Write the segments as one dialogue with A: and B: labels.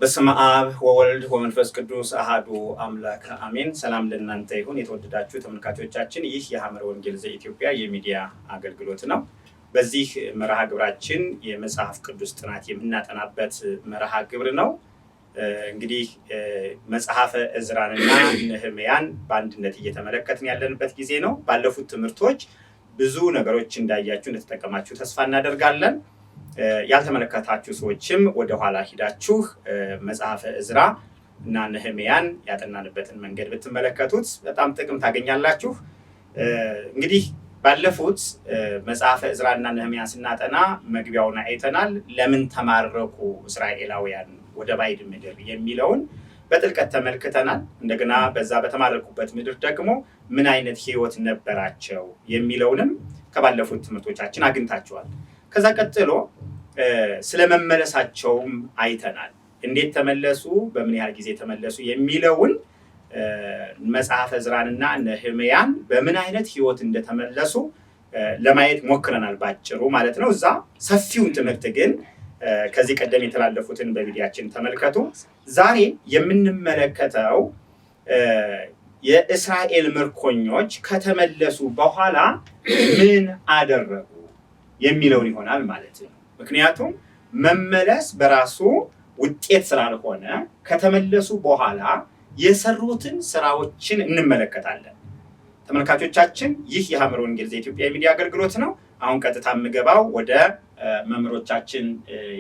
A: በስመ አብ ወወልድ ወመንፈስ ቅዱስ አሐዱ አምላክ አሜን። ሰላም ለእናንተ ይሁን የተወደዳችሁ ተመልካቾቻችን። ይህ የሐመረ ወንጌል ዘኢትዮጵያ የሚዲያ አገልግሎት ነው። በዚህ መርሃ ግብራችን የመጽሐፍ ቅዱስ ጥናት የምናጠናበት መርሃ ግብር ነው። እንግዲህ መጽሐፈ ዕዝራንና ነህምያን በአንድነት እየተመለከትን ያለንበት ጊዜ ነው። ባለፉት ትምህርቶች ብዙ ነገሮች እንዳያችሁ እንደተጠቀማችሁ ተስፋ እናደርጋለን። ያልተመለከታችሁ ሰዎችም ወደ ኋላ ሂዳችሁ መጽሐፈ ዕዝራ እና ነህምያን ያጠናንበትን መንገድ ብትመለከቱት በጣም ጥቅም ታገኛላችሁ። እንግዲህ ባለፉት መጽሐፈ ዕዝራ እና ነህምያን ስናጠና መግቢያውን አይተናል። ለምን ተማረኩ እስራኤላውያን ወደ ባዕድ ምድር የሚለውን በጥልቀት ተመልክተናል። እንደገና በዛ በተማረኩበት ምድር ደግሞ ምን አይነት ሕይወት ነበራቸው የሚለውንም ከባለፉት ትምህርቶቻችን አግኝታችኋል። ከዛ ቀጥሎ ስለመመለሳቸውም አይተናል። እንዴት ተመለሱ፣ በምን ያህል ጊዜ ተመለሱ የሚለውን መጽሐፈ ዕዝራንና ነህምያን በምን አይነት ሕይወት እንደተመለሱ ለማየት ሞክረናል ባጭሩ ማለት ነው። እዛ ሰፊውን ትምህርት ግን ከዚህ ቀደም የተላለፉትን በቪዲዮአችን ተመልከቱ። ዛሬ የምንመለከተው የእስራኤል ምርኮኞች ከተመለሱ በኋላ ምን አደረጉ የሚለውን ይሆናል ማለት ነው። ምክንያቱም መመለስ በራሱ ውጤት ስላልሆነ ከተመለሱ በኋላ የሰሩትን ስራዎችን እንመለከታለን። ተመልካቾቻችን፣ ይህ የሐመረ ወንጌል ዘኢትዮጵያ የሚዲያ አገልግሎት ነው። አሁን ቀጥታ የምገባው ወደ መምህሮቻችን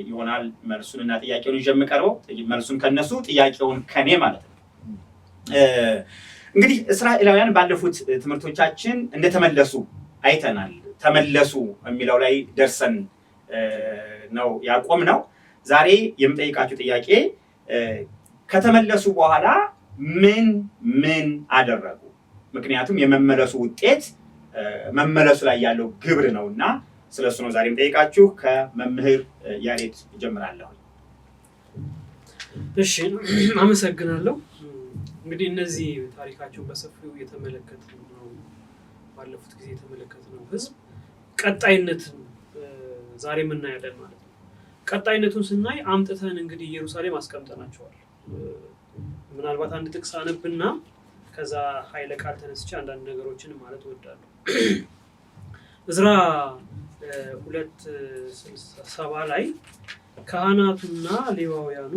A: ይሆናል። መልሱንና ጥያቄውን ይዤ የምቀርበው መልሱን ከነሱ ጥያቄውን ከኔ ማለት ነው። እንግዲህ እስራኤላውያን ባለፉት ትምህርቶቻችን እንደተመለሱ አይተናል። ተመለሱ የሚለው ላይ ደርሰን ነው ያቆምነው። ዛሬ የምጠይቃችሁ ጥያቄ ከተመለሱ በኋላ ምን አደረጉ? ምክንያቱም የመመለሱ ውጤት መመለሱ ላይ ያለው ግብር ነውና ስለሱ ነው ዛሬ የምጠይቃችሁ። ከመምህር ያሬድ እጀምራለሁ።
B: እሺ፣ አመሰግናለሁ። እንግዲህ እነዚህ ታሪካቸው በሰፊው የተመለከትነው ነው። ባለፉት ጊዜ የተመለከትነው ህዝብ ቀጣይነትን ዛሬ እናያለን ማለት ነው። ቀጣይነቱን ስናይ አምጥተን እንግዲህ ኢየሩሳሌም አስቀምጠናቸዋል። ምናልባት አንድ ጥቅስ አነብና ከዛ ኃይለ ቃል ተነስቼ አንዳንድ ነገሮችን ማለት እወዳለሁ። ዕዝራ 2:7 ላይ ካህናቱና ሌዋውያኑ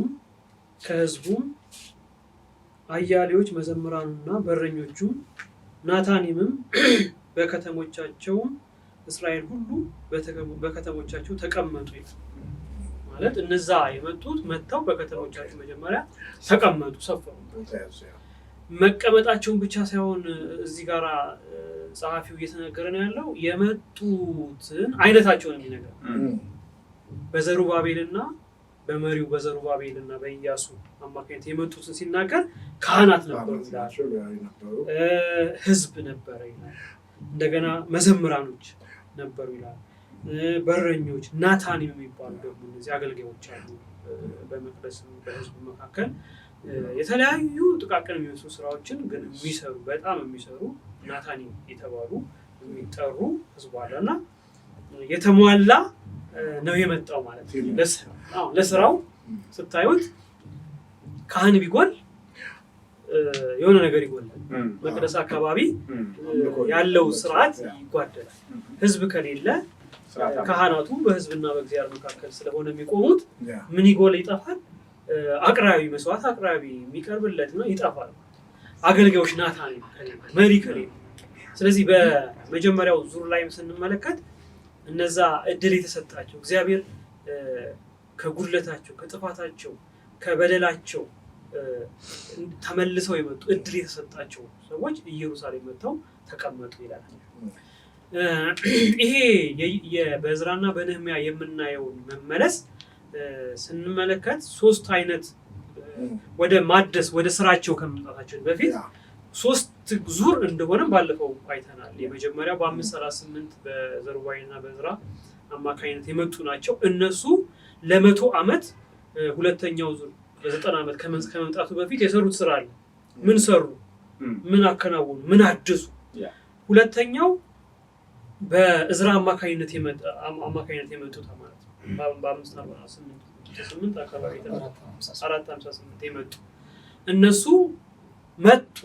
B: ከህዝቡም አያሌዎች መዘምራኑና በረኞቹም ናታኒምም በከተሞቻቸውም እስራኤል ሁሉ በከተሞቻቸው ተቀመጡ ማለት እነዛ የመጡት መጥተው በከተሞቻቸው መጀመሪያ ተቀመጡ፣ ሰፈሩ። መቀመጣቸውን ብቻ ሳይሆን እዚህ ጋር ጸሐፊው እየተነገረ ነው ያለው የመጡትን አይነታቸውን የሚነገር በዘሩባቤልና በመሪው በዘሩባቤልና በኢያሱ አማካኝነት የመጡትን ሲናገር ካህናት ነበሩ ይላል፣ ህዝብ ነበረ ይላል፣ እንደገና መዘምራኖች ነበሩ ይላል፣ በረኞች ናታኒም የሚባሉ ደግሞ እነዚህ አገልጋዮች አሉ። በመቅደስም በህዝቡ መካከል የተለያዩ ጥቃቅን የሚመስሉ ስራዎችን ግን የሚሰሩ በጣም የሚሰሩ ናታኒም የተባሉ የሚጠሩ ህዝብ አለና የተሟላ ነው የመጣው ማለት ነው። ለስራው ስታዩት ካህን ቢጎል የሆነ ነገር ይጎላል። መቅደስ አካባቢ ያለው ስርዓት ይጓደላል። ህዝብ ከሌለ ካህናቱ በህዝብና በእግዚአብሔር መካከል ስለሆነ የሚቆሙት ምን ይጎል ይጠፋል። አቅራቢ መስዋዕት አቅራቢ የሚቀርብለት ነው ይጠፋል። አገልጋዮች ናታኒም ከሌለ መሪ ከሌለ፣ ስለዚህ በመጀመሪያው ዙር ላይ ስንመለከት እነዛ እድል የተሰጣቸው እግዚአብሔር ከጉድለታቸው ከጥፋታቸው ከበደላቸው ተመልሰው የመጡ እድል የተሰጣቸው ሰዎች ኢየሩሳሌም መጥተው ተቀመጡ ይላል። ይሄ በዕዝራና በነህምያ የምናየውን መመለስ ስንመለከት ሶስት አይነት ወደ ማደስ ወደ ስራቸው ከመምጣታቸው በፊት ሶስት ዙር እንደሆነ ባለፈው አይተናል። የመጀመሪያው በ538 በዘሩባቤልና በዕዝራ አማካኝነት የመጡ ናቸው። እነሱ ለ100 ዓመት ሁለተኛው ዙር በ90 ዓመት ከመምጣቱ በፊት የሰሩት ስራ አለ። ምን ሰሩ? ምን አከናወኑ? ምን አደሱ? ሁለተኛው በዕዝራ አማካኝነት የመጡት ማለት ነው። በ548 458 አካባቢ 458 የመጡ እነሱ መጡ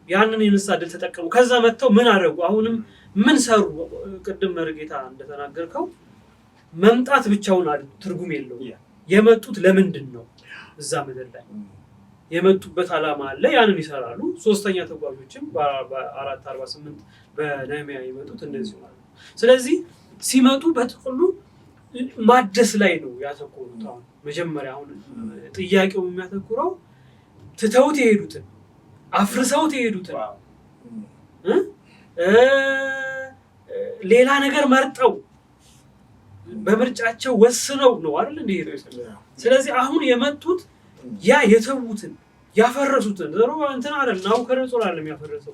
B: ያንን የንስሐ ዕድል ተጠቀሙ። ከዛ መጥተው ምን አደረጉ? አሁንም ምን ሰሩ? ቅድም መርጌታ እንደተናገርከው መምጣት ብቻውን ትርጉም የለውም። የመጡት ለምንድን ነው? እዛ ምድር ላይ የመጡበት ዓላማ አለ፣ ያንን ይሰራሉ። ሶስተኛ ተጓዦችም በ448 በነህምያ የመጡት እንደዚህ ማለት ነው። ስለዚህ ሲመጡ በጥቅሉ ማደስ ላይ ነው ያተኮሩት። አሁን መጀመሪያ አሁን ጥያቄው የሚያተኩረው ትተውት የሄዱትን አፍርሰውት የሄዱትን ሌላ ነገር መርጠው በምርጫቸው ወስነው ነው አይደል እንዴ? ስለዚህ አሁን የመጡት ያ የተዉትን ያፈረሱትን ዘሮ እንትን አይደል ናቡከደነፆር አይደለም ያፈረሰው፣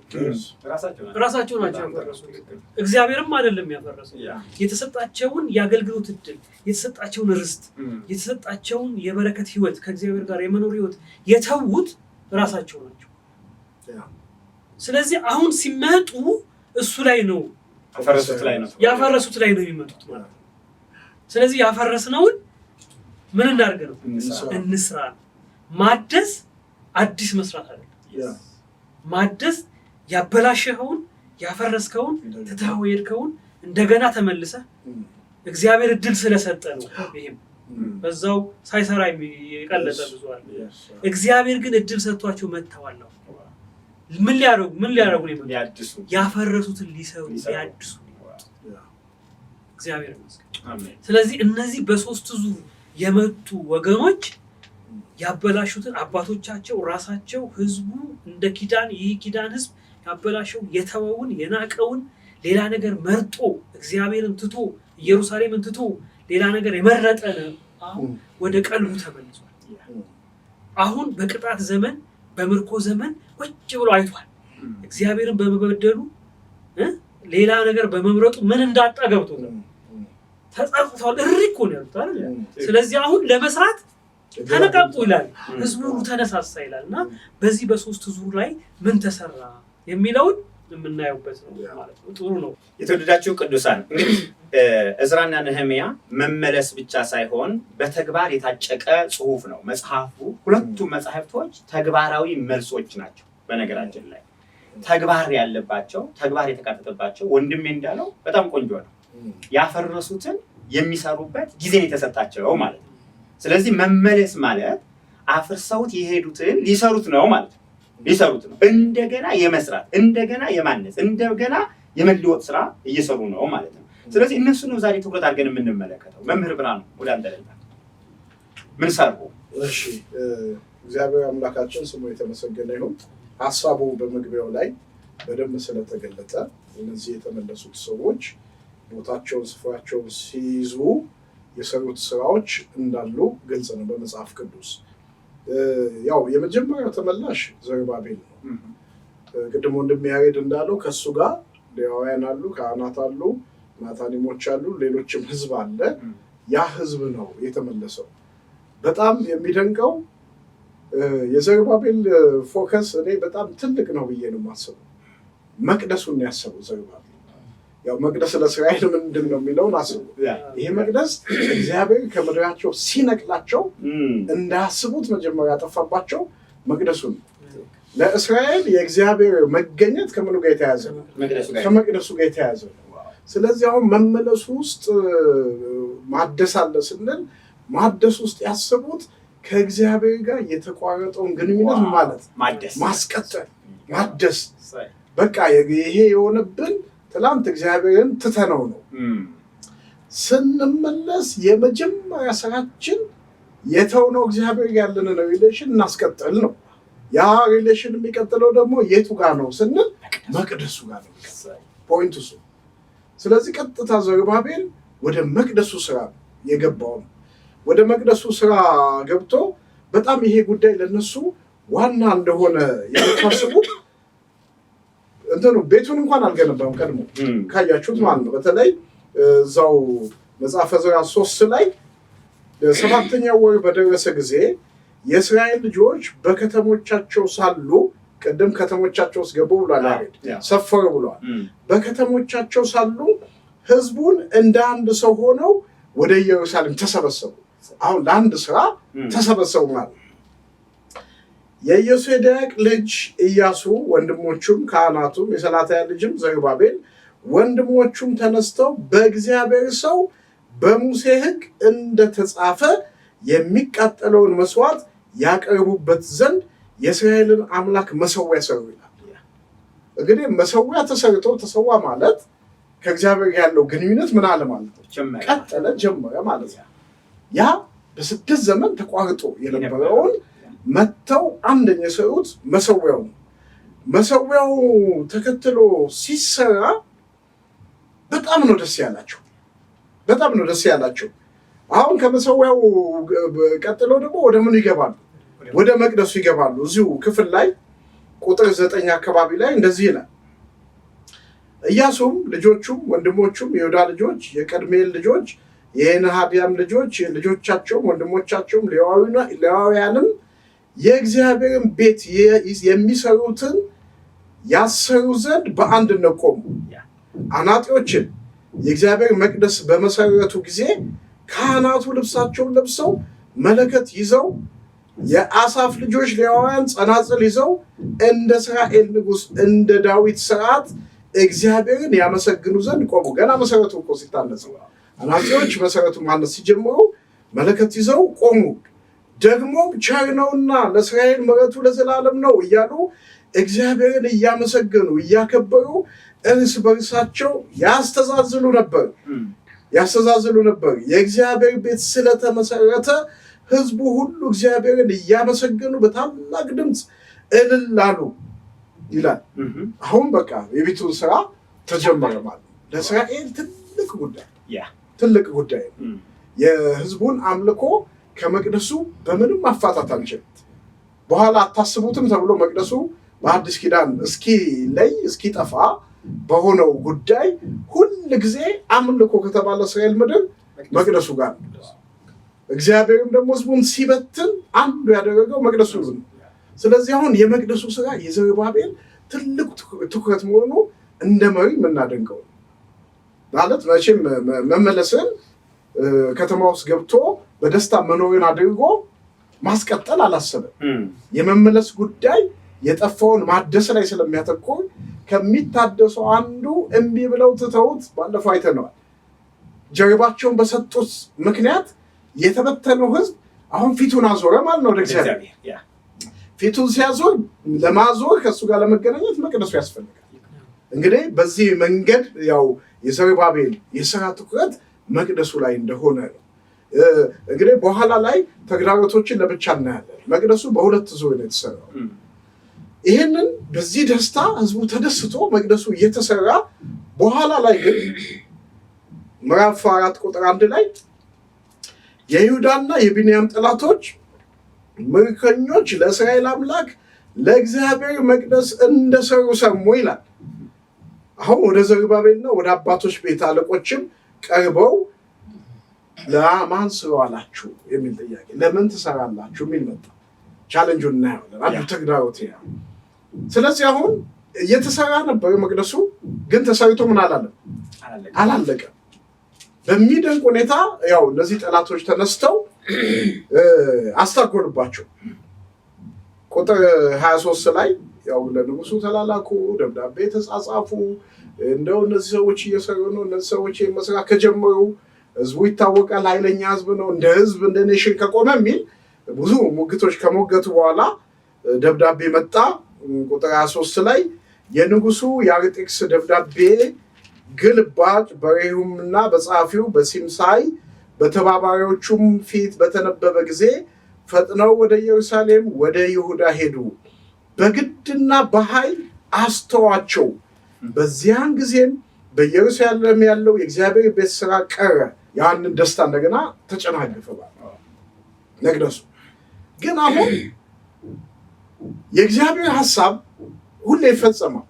B: ራሳቸው ናቸው ያፈረሱት። እግዚአብሔርም አይደለም ያፈረሰው። የተሰጣቸውን የአገልግሎት ዕድል፣ የተሰጣቸውን ርስት፣ የተሰጣቸውን የበረከት ህይወት፣ ከእግዚአብሔር ጋር የመኖር ህይወት የተዉት ራሳቸው ናቸው። ስለዚህ አሁን ሲመጡ እሱ ላይ ነው ያፈረሱት ላይ ነው የሚመጡት ማለት ነው። ስለዚህ ያፈረስነውን ምን እናድርግ ነው? እንስራ። ማደስ አዲስ መስራት አይደለም። ማደስ ያበላሸኸውን ያፈረስከውን ትተኸው የሄድከውን እንደገና ተመልሰህ እግዚአብሔር ዕድል ስለሰጠ ነው። ይሄም በዛው ሳይሰራ የቀለጠ ብዙ አለ። እግዚአብሔር ግን ዕድል ሰጥቷቸው መጥተዋል። ምን ሊያደርጉ ነው? ያፈረሱትን ሊሰሩ ሊያድሱ እግዚአብሔር ይመስገን። ስለዚህ እነዚህ በሶስት ዙር የመጡ ወገኖች ያበላሹትን አባቶቻቸው ራሳቸው ህዝቡ እንደ ኪዳን ይህ ኪዳን ህዝብ ያበላሸው የተወውን የናቀውን ሌላ ነገር መርጦ እግዚአብሔርን ትቶ ኢየሩሳሌምን ትቶ ሌላ ነገር የመረጠ ነው። አሁን ወደ ቀልቡ ተመልሷል። አሁን በቅጣት ዘመን በምርኮ ዘመን ቁጭ ብሎ አይቷል። እግዚአብሔርን በመበደሉ ሌላ ነገር በመምረጡ ምን እንዳጣ ገብቶታል። ተጸጽቷል። እሪኮ ነው ያሉት አይደል? ስለዚህ አሁን ለመስራት ተነቃቁ ይላል፣ ህዝቡ ተነሳሳ ይላልና በዚህ በሶስት ዙር ላይ ምን ተሰራ የሚለውን የምናየውበት ነው ማለት ነው። ጥሩ ነው።
A: የተወደዳችሁ ቅዱሳን እንግዲህ ዕዝራና ነህምያ መመለስ ብቻ ሳይሆን በተግባር የታጨቀ ጽሁፍ ነው መጽሐፉ። ሁለቱም መጽሐፍቶች ተግባራዊ መልሶች ናቸው። በነገራችን ላይ ተግባር ያለባቸው ተግባር የተካተተባቸው ወንድሜ እንዳለው በጣም ቆንጆ ነው። ያፈረሱትን የሚሰሩበት ጊዜ የተሰጣቸው ማለት ነው። ስለዚህ መመለስ ማለት አፍርሰውት የሄዱትን ሊሰሩት ነው ማለት ነው። ሊሰሩት ነው እንደገና የመስራት እንደገና የማነጽ እንደገና የመለወጥ ስራ እየሰሩ ነው ማለት ነው። ስለዚህ እነሱ ነው ዛሬ ትኩረት አድርገን የምንመለከተው። መምህር ብርሃኑ ወደ አንተ ልምጣ። ምን ሰሩ?
C: እሺ እግዚአብሔር አምላካችን ስሙ የተመሰገነ ይሁን። ሐሳቡ በመግቢያው ላይ በደንብ ስለተገለጠ እነዚህ የተመለሱት ሰዎች ቦታቸውን ስፍራቸውን ሲይዙ የሰሩት ስራዎች እንዳሉ ግልጽ ነው በመጽሐፍ ቅዱስ። ያው የመጀመሪያው ተመላሽ ዘሩባቤል ነው። ቅድም ወንድም ያሬድ እንዳለው ከሱ ጋር ሌዋውያን አሉ፣ ካህናት አሉ፣ ናታኒሞች አሉ፣ ሌሎችም ህዝብ አለ። ያ ህዝብ ነው የተመለሰው። በጣም የሚደንቀው የዘሩባቤል ፎከስ እኔ በጣም ትልቅ ነው ብዬ ነው የማስበው። መቅደሱን ያሰበው ዘሩባቤል። ያው መቅደስ ለእስራኤል ምንድን ነው የሚለውን አስቡ። ይሄ መቅደስ እግዚአብሔር ከምድራቸው ሲነቅላቸው እንዳያስቡት መጀመሪያ ያጠፋባቸው መቅደሱን። ለእስራኤል የእግዚአብሔር መገኘት ከምኑ ጋር የተያዘ ነው? ከመቅደሱ ጋር የተያዘ ነው። ስለዚህ አሁን መመለሱ ውስጥ ማደስ አለ ስንል ማደስ ውስጥ ያስቡት ከእግዚአብሔር ጋር የተቋረጠውን ግንኙነት ማለት ማስቀጠል፣ ማደስ። በቃ ይሄ የሆነብን ትላንት እግዚአብሔርን ትተነው ነው። ስንመለስ የመጀመሪያ ስራችን የተውነው እግዚአብሔር ያለንን ሪሌሽን እናስቀጥል ነው። ያ ሪሌሽን የሚቀጥለው ደግሞ የቱ ጋር ነው ስንል መቅደሱ ጋር ነው። ፖይንቱ እሱ። ስለዚህ ቀጥታ ዘሩባቤል ወደ መቅደሱ ስራ የገባው ነው። ወደ መቅደሱ ስራ ገብቶ በጣም ይሄ ጉዳይ ለነሱ ዋና እንደሆነ የምታስቡት እንትኑ ቤቱን እንኳን አልገነባም። ቀድሞ ካያችሁት ማለት ነው። በተለይ እዛው መጽሐፈ ዕዝራ 3 ላይ 7ኛው ወር በደረሰ ጊዜ የእስራኤል ልጆች በከተሞቻቸው ሳሉ፣ ቀደም ከተሞቻቸው ውስጥ ገቡ ብሏል አይደል? ሰፈሩ ብሏል። በከተሞቻቸው ሳሉ ህዝቡን እንደ አንድ ሰው ሆነው ወደ ኢየሩሳሌም ተሰበሰቡ። አሁን ለአንድ ስራ ተሰበሰቡ ማለት። የኢዮሴዴቅ ልጅ ኢያሱ ወንድሞቹም ካህናቱም የሰላትያ ልጅም ዘሩባቤል ወንድሞቹም ተነስተው በእግዚአብሔር ሰው በሙሴ ሕግ እንደተጻፈ የሚቃጠለውን መስዋዕት ያቀርቡበት ዘንድ የእስራኤልን አምላክ መሰዊያ ሰሩ ይላል። እንግዲህ መሰዊያ ተሰርቶ ተሰዋ ማለት ከእግዚአብሔር ያለው ግንኙነት ምን አለ ማለት ነው? ቀጠለ፣ ጀመረ ማለት ነው። ያ በ6 ዘመን ተቋርጦ የነበረውን መተው አንደኛ የሰሩት መሰዊያው ነው። መሰዊያው ተከትሎ ሲሰራ በጣም ነው ደስ ያላቸው፣ በጣም ነው ደስ ያላቸው። አሁን ከመሰዊያው ቀጥሎ ደግሞ ወደ ምን ይገባሉ? ወደ መቅደሱ ይገባሉ። እዚሁ ክፍል ላይ ቁጥር 9 አካባቢ ላይ እንደዚህ ይላል። ኢያሱም ልጆቹም ወንድሞቹም የይሁዳ ልጆች የቀድሜል ልጆች የነሃዲያም ልጆች ልጆቻቸውም ወንድሞቻቸውም ሌዋውያንም የእግዚአብሔርን ቤት የሚሰሩትን ያሰሩ ዘንድ በአንድነት ቆሙ። አናጢዎችን የእግዚአብሔር መቅደስ በመሰረቱ ጊዜ ካህናቱ ልብሳቸውን ለብሰው መለከት ይዘው የአሳፍ ልጆች ሌዋውያን ጸናጽል ይዘው እንደ እስራኤል ንጉሥ እንደ ዳዊት ስርዓት እግዚአብሔርን ያመሰግኑ ዘንድ ቆሙ። ገና መሰረቱ እኮ ሲታነጽ አናጺዎች መሰረቱ ማነጽ ሲጀምሩ መለከት ይዘው ቆሙ። ደግሞ ቸር ነውና ለእስራኤል ምሕረቱ ለዘላለም ነው እያሉ እግዚአብሔርን እያመሰገኑ እያከበሩ እርስ በርሳቸው ያስተዛዝሉ ነበር። የእግዚአብሔር ቤት ስለተመሰረተ ሕዝቡ ሁሉ እግዚአብሔርን እያመሰገኑ በታላቅ ድምፅ እልል አሉ ይላል። አሁን በቃ የቤቱን ስራ ተጀመረ ማለት ነው። ለእስራኤል ትልቅ ጉዳይ ነው። የሕዝቡን አምልኮ ከመቅደሱ በምንም ማፋታት አንችልም። በኋላ አታስቡትም ተብሎ መቅደሱ በአዲስ ኪዳን እስኪጠፋ በሆነው ጉዳይ ሁል ጊዜ አምልኮ ከተባለ እስራኤል ምድር መቅደሱ ጋር ነው። እግዚአብሔርም ደግሞ ሕዝቡን ሲበትን አንዱ ያደረገው መቅደሱ ነው። ስለዚህ አሁን የመቅደሱ ስራ የዘሩባቤል ትልቅ ትኩረት መሆኑ እንደ መሪ የምናደንቀው ማለት መቼም መመለስን ከተማ ውስጥ ገብቶ በደስታ መኖርን አድርጎ ማስቀጠል አላሰበም። የመመለስ ጉዳይ የጠፋውን ማደስ ላይ ስለሚያተኮር ከሚታደሰው አንዱ እምቢ ብለው ትተውት ባለፈው አይተነዋል። ጀርባቸውን በሰጡት ምክንያት የተበተነው ህዝብ አሁን ፊቱን አዞረ ማለት ነው ወደ እግዚአብሔር። ፊቱን ሲያዞር ለማዞር ከእሱ ጋር ለመገናኘት መቅደሱ ያስፈልጋል። እንግዲህ በዚህ መንገድ ያው የዘሩባቤል የሥራ ትኩረት መቅደሱ ላይ እንደሆነ ነው። እንግዲህ በኋላ ላይ ተግዳሮቶችን ለብቻ እናያለን። መቅደሱ በሁለት ዙር ነው የተሰራው። ይህንን በዚህ ደስታ ህዝቡ ተደስቶ መቅደሱ እየተሰራ በኋላ ላይ ግን ምዕራፍ 4 ቁጥር 1 ላይ የይሁዳና የቢንያም ጠላቶች ምርኮኞች ለእስራኤል አምላክ ለእግዚአብሔር መቅደስ እንደሰሩ ሰሙ ይላል። አሁን ወደ ዘሩባቤልና ወደ አባቶች ቤት አለቆችም ቀርበው ለማን ስሩ አላችሁ የሚል ጥያቄ፣ ለምን ትሰራላችሁ የሚል መጣ። ቻሌንጁን እናየዋለን። አንዱ ተግዳሮት ያ። ስለዚህ አሁን እየተሰራ ነበር መቅደሱ፣ ግን ተሰርቶ ምን አላለቀም። በሚደንቅ ሁኔታ ያው እነዚህ ጠላቶች ተነስተው አስታጎልባቸው። ቁጥር 23 ላይ ያው ለንጉሱ ተላላኩ፣ ደብዳቤ ተጻጻፉ። እንደው እነዚህ ሰዎች እየሰሩ ነው፣ እነዚህ ሰዎች መስራት ከጀመሩ ህዝቡ ይታወቃል፣ ኃይለኛ ህዝብ ነው፣ እንደ ህዝብ እንደ ኔሽን ከቆመ የሚል ብዙ ሙግቶች ከሞገቱ በኋላ ደብዳቤ መጣ። ቁጥር 23 ላይ የንጉሱ የአርጤክስ ደብዳቤ ግልባጭ በሬሁምና በጸሐፊው በሲምሳይ በተባባሪዎቹም ፊት በተነበበ ጊዜ ፈጥነው ወደ ኢየሩሳሌም ወደ ይሁዳ ሄዱ፣ በግድና በኃይል አስተዋቸው። በዚያን ጊዜም በኢየሩሳሌም ያለው የእግዚአብሔር ቤት ስራ ቀረ። ያንን ደስታ እንደገና ተጨናገፈ መቅደሱ። ግን አሁን የእግዚአብሔር ሐሳብ ሁሌ ይፈጸማል፣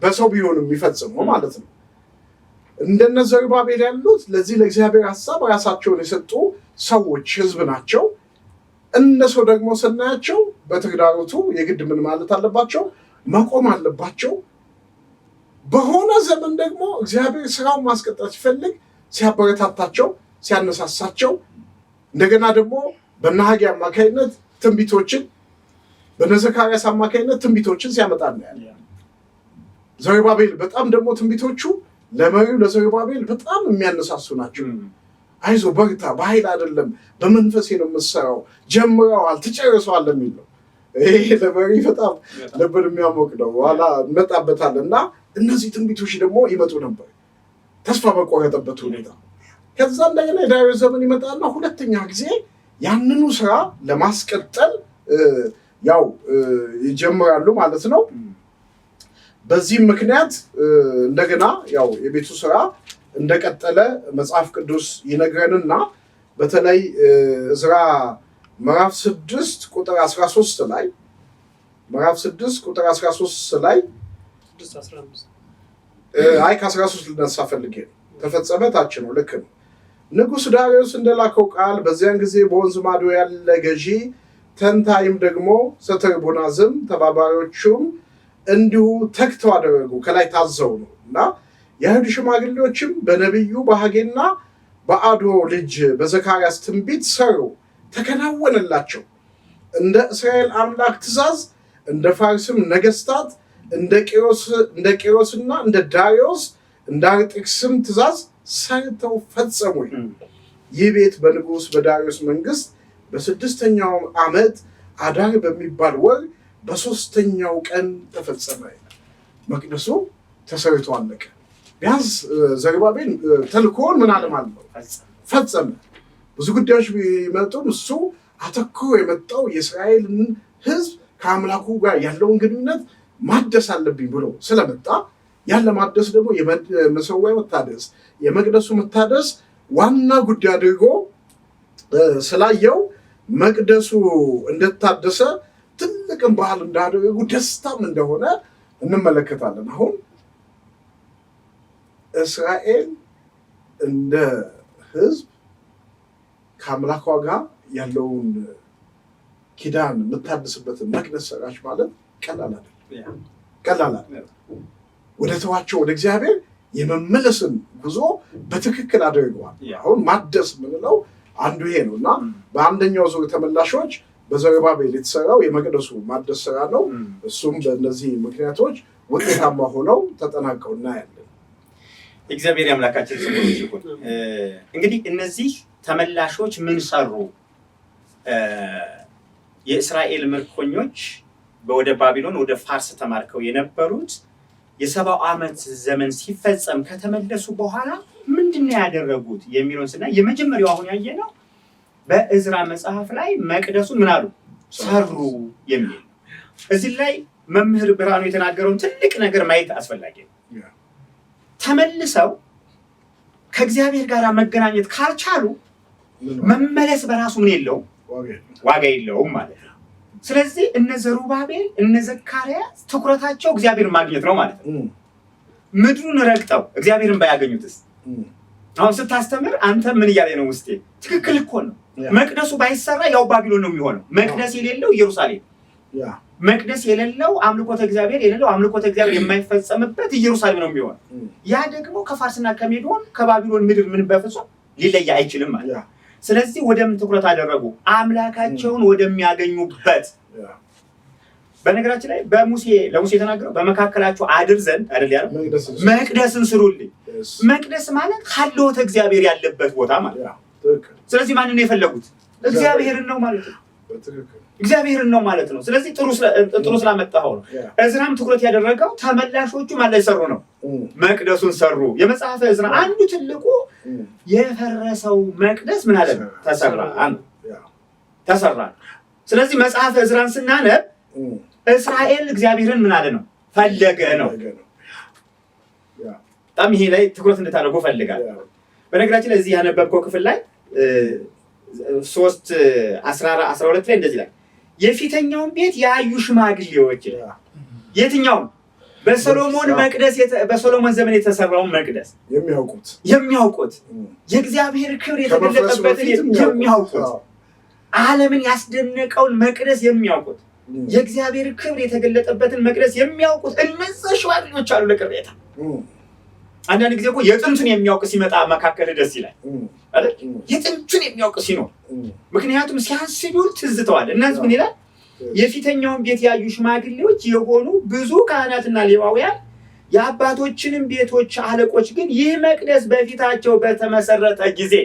C: በሰው ቢሆንም የሚፈጽመው ማለት ነው። እንደነ ዘሩባቤል ያሉት ለዚህ ለእግዚአብሔር ሐሳብ ራሳቸውን የሰጡ ሰዎች ህዝብ ናቸው። እነሱ ደግሞ ስናያቸው በተግዳሮቱ የግድ ምን ማለት አለባቸው? መቆም አለባቸው። በሆነ ዘመን ደግሞ እግዚአብሔር ስራውን ማስቀጠል ሲፈልግ ሲያበረታታቸው፣ ሲያነሳሳቸው እንደገና ደግሞ በነሐጌ አማካይነት ትንቢቶችን በነዘካርያስ አማካይነት ትንቢቶችን ሲያመጣ እናያለን። ዘሩባቤል በጣም ደግሞ ትንቢቶቹ ለመሪው ለዘሩባቤል በጣም የሚያነሳሱ ናቸው። አይዞ በርታ፣ በኃይል አይደለም በመንፈሴ ነው የምትሰራው፣ ጀምረዋል ትጨርሰዋል የሚል ነው። ይሄ ለመሪ በጣም ልብን የሚያሞቅ ነው። ኋላ እንመጣበታለን እና እነዚህ ትንቢቶች ደግሞ ይመጡ ነበር ተስፋ በቆረጠበት ሁኔታ። ከዛ እንደገና የዳርዮስ ዘመን ይመጣና ሁለተኛ ጊዜ ያንኑ ስራ ለማስቀጠል ያው ይጀምራሉ ማለት ነው። በዚህም ምክንያት እንደገና ያው የቤቱ ስራ እንደቀጠለ መጽሐፍ ቅዱስ ይነግረንና በተለይ ዕዝራ ምዕራፍ 6 ቁጥር 13 ላይ ምዕራፍ 6 ቁጥር 13 ላይ አይ ከ13 ልነሳ ፈልጌ ነው። ተፈጸመ ታች ነው፣ ልክ ነው። ንጉሥ ዳርዮስ እንደላከው ቃል በዚያን ጊዜ በወንዝ ማዶ ያለ ገዢ ተንታይም ደግሞ ሰተርቡናዝም ተባባሪዎቹም እንዲሁ ተግተው አደረጉ። ከላይ ታዘው ነው እና የአይሁድ ሽማግሌዎችም በነቢዩ በሐጌና በአዶ ልጅ በዘካርያስ ትንቢት ሰሩ፣ ተከናወነላቸው። እንደ እስራኤል አምላክ ትእዛዝ እንደ ፋርስም ነገስታት እንደ ቂሮስና እንደ ዳርዮስ እንደ አርጤክስም ትእዛዝ ሰርተው ፈጸሙ። ይህ ቤት በንጉሥ በዳርዮስ መንግስት በ6ኛው ዓመት አዳር በሚባል ወር በ3ኛው ቀን ተፈጸመ። መቅደሱ ተሰርቶ አለቀ። ቢያንስ ዘሩባቤል ተልኮውን ምን አለ ማለት ነው ፈጸመ። ብዙ ጉዳዮች ቢመጡም እሱ አተኩሮ የመጣው የእስራኤልን ሕዝብ ከአምላኩ ጋር ያለውን ግንኙነት ማደስ አለብኝ ብሎ ስለመጣ ያለ ማደስ ደግሞ የመሰዊያው መታደስ የመቅደሱ መታደስ ዋና ጉዳይ አድርጎ ስላየው መቅደሱ እንደታደሰ ትልቅም ባህል እንዳደረጉ ደስታም እንደሆነ እንመለከታለን። አሁን እስራኤል እንደ ሕዝብ ከአምላኳ ጋር ያለውን ኪዳን የምታድስበትን መቅደስ ሰራች ማለት ቀላል አይደለም። ወደ ተዋቸው ወደ እግዚአብሔር የመመለስን ጉዞ በትክክል አድርገዋል። አሁን ማደስ የምንለው አንዱ ይሄ ነው እና በአንደኛው ዙር ተመላሾች በዘሩባቤል የተሰራው የመቅደሱ ማደስ ስራ ነው። እሱም በእነዚህ ምክንያቶች ውጤታማ ሆነው ተጠናቀው እናያለን።
A: እግዚአብሔር አምላካችን ስሙ ይሁን። እንግዲህ እነዚህ ተመላሾች ምን ሰሩ? የእስራኤል ምርኮኞች ወደ ባቢሎን ወደ ፋርስ ተማርከው የነበሩት የ70 ዓመት ዘመን ሲፈጸም ከተመለሱ በኋላ ምንድነው ያደረጉት የሚለውን ስናይ የመጀመሪያው አሁን ያየነው በዕዝራ መጽሐፍ ላይ መቅደሱን ምን አሉ ሰሩ የሚል እዚህ ላይ መምህር ብርሃኑ የተናገረውን ትልቅ ነገር ማየት አስፈላጊ ነው። ተመልሰው ከእግዚአብሔር ጋር መገናኘት ካልቻሉ መመለስ በራሱ ምን የለውም ዋጋ የለውም ማለት ነው። ስለዚህ እነ ዘሩባቤል እነ ዘካርያስ ትኩረታቸው እግዚአብሔር ማግኘት ነው ማለት ነው። ምድሩን ረግጠው እግዚአብሔርን ባያገኙትስ? አሁን ስታስተምር አንተ ምን እያለ ነው ውስጤ? ትክክል እኮ ነው። መቅደሱ ባይሰራ ያው ባቢሎን ነው የሚሆነው። መቅደስ የሌለው ኢየሩሳሌም፣ መቅደስ የሌለው አምልኮተ እግዚአብሔር የሌለው አምልኮተ እግዚአብሔር የማይፈጸምበት ኢየሩሳሌም ነው የሚሆነው። ያ ደግሞ ከፋርስና ከሜዶን ከባቢሎን ምድር ምን በፍጹም ሊለያ አይችልም ማለት። ስለዚህ ወደምን ትኩረት አደረጉ? አምላካቸውን ወደሚያገኙበት። በነገራችን ላይ ለሙሴ የተናገረው በመካከላቸው አድር ዘንድ አይደል ያለው? መቅደስን ስሩልኝ። መቅደስ ማለት ሀልዎተ እግዚአብሔር ያለበት ቦታ ማለት ነው። ስለዚህ ማንን ነው የፈለጉት? እግዚአብሔርን ነው ማለት ነው። እግዚአብሔርን ነው ማለት ነው። ስለዚህ ጥሩ ስላመጣው ነው። ዕዝራም ትኩረት ያደረገው ተመላሾቹ ማለት ላይ ሰሩ ነው። መቅደሱን ሰሩ። የመጽሐፈ ዕዝራ አንዱ ትልቁ የፈረሰው መቅደስ ምን አለ? ተሰራ። ስለዚህ መጽሐፈ ዕዝራን ስናነብ እስራኤል እግዚአብሔርን ምን አለ ነው ፈለገ ነው። በጣም ይሄ ላይ ትኩረት እንድታደርጉ ፈልጋለሁ። በነገራችን ላይ እዚህ ያነበብከው ክፍል ላይ 3:12 ላይ እንደዚህ ላይ የፊተኛውን ቤት ያዩ ሽማግሌዎች የትኛውም በሰሎሞን መቅደስ በሰሎሞን ዘመን የተሰራውን መቅደስ የሚያውቁት የእግዚአብሔር ክብር የተገለጠበትን የሚያውቁት ዓለምን ያስደነቀውን መቅደስ የሚያውቁት የእግዚአብሔር ክብር የተገለጠበትን መቅደስ የሚያውቁት እነዚህ ሽማግሌዎች አሉ ለቅሬታ። አንዳንድ ጊዜ እኮ የጥንቱን የሚያውቅ ሲመጣ መካከል ደስ ይላል አይደል? የጥንቱን የሚያውቅ ሲኖር ምክንያቱም ሲያስቡል ትዝተዋል። እነዚህ ምን ይላል? የፊተኛውን ቤት ያዩ ሽማግሌዎች የሆኑ ብዙ ካህናትና ሌዋውያን የአባቶችንም ቤቶች አለቆች ግን ይህ መቅደስ በፊታቸው በተመሰረተ ጊዜ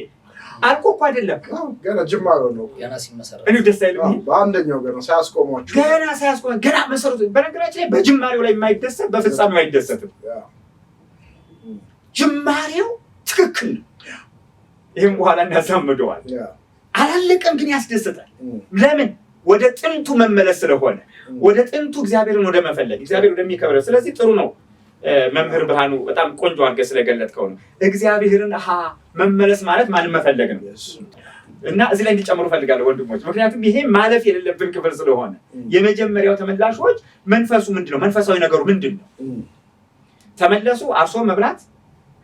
A: አልቆ እኮ አይደለም
C: ገና ጅማሮ ነው።
D: ገና ሲመሰረት
A: እኔ ደስ አይልም።
C: በአንደኛው ገና ሳያስቆሟቸው
A: ገና መሰረቱ። በነገራችን ላይ በጅማሬው ላይ የማይደሰት በፍጻሜው አይደሰትም። ጅማሬው ትክክል ነው። ይህም በኋላ እናዛምደዋል። አላለቀም ግን ያስደስታል። ለምን? ወደ ጥንቱ መመለስ ስለሆነ ወደ ጥንቱ እግዚአብሔርን ወደ መፈለግ እግዚአብሔር ወደሚከብረው። ስለዚህ ጥሩ ነው። መምህር ብርሃኑ በጣም ቆንጆ አድርገህ ስለገለጥከው ነው። እግዚአብሔርን መመለስ ማለት ማንም መፈለግ ነው እና እዚህ ላይ እንዲጨምሩ ፈልጋለሁ ወንድሞች፣ ምክንያቱም ይሄ ማለፍ የሌለብን ክፍል ስለሆነ የመጀመሪያው ተመላሾች መንፈሱ ምንድነው? መንፈሳዊ ነገሩ ምንድነው? ተመለሱ። አርሶ መብላት፣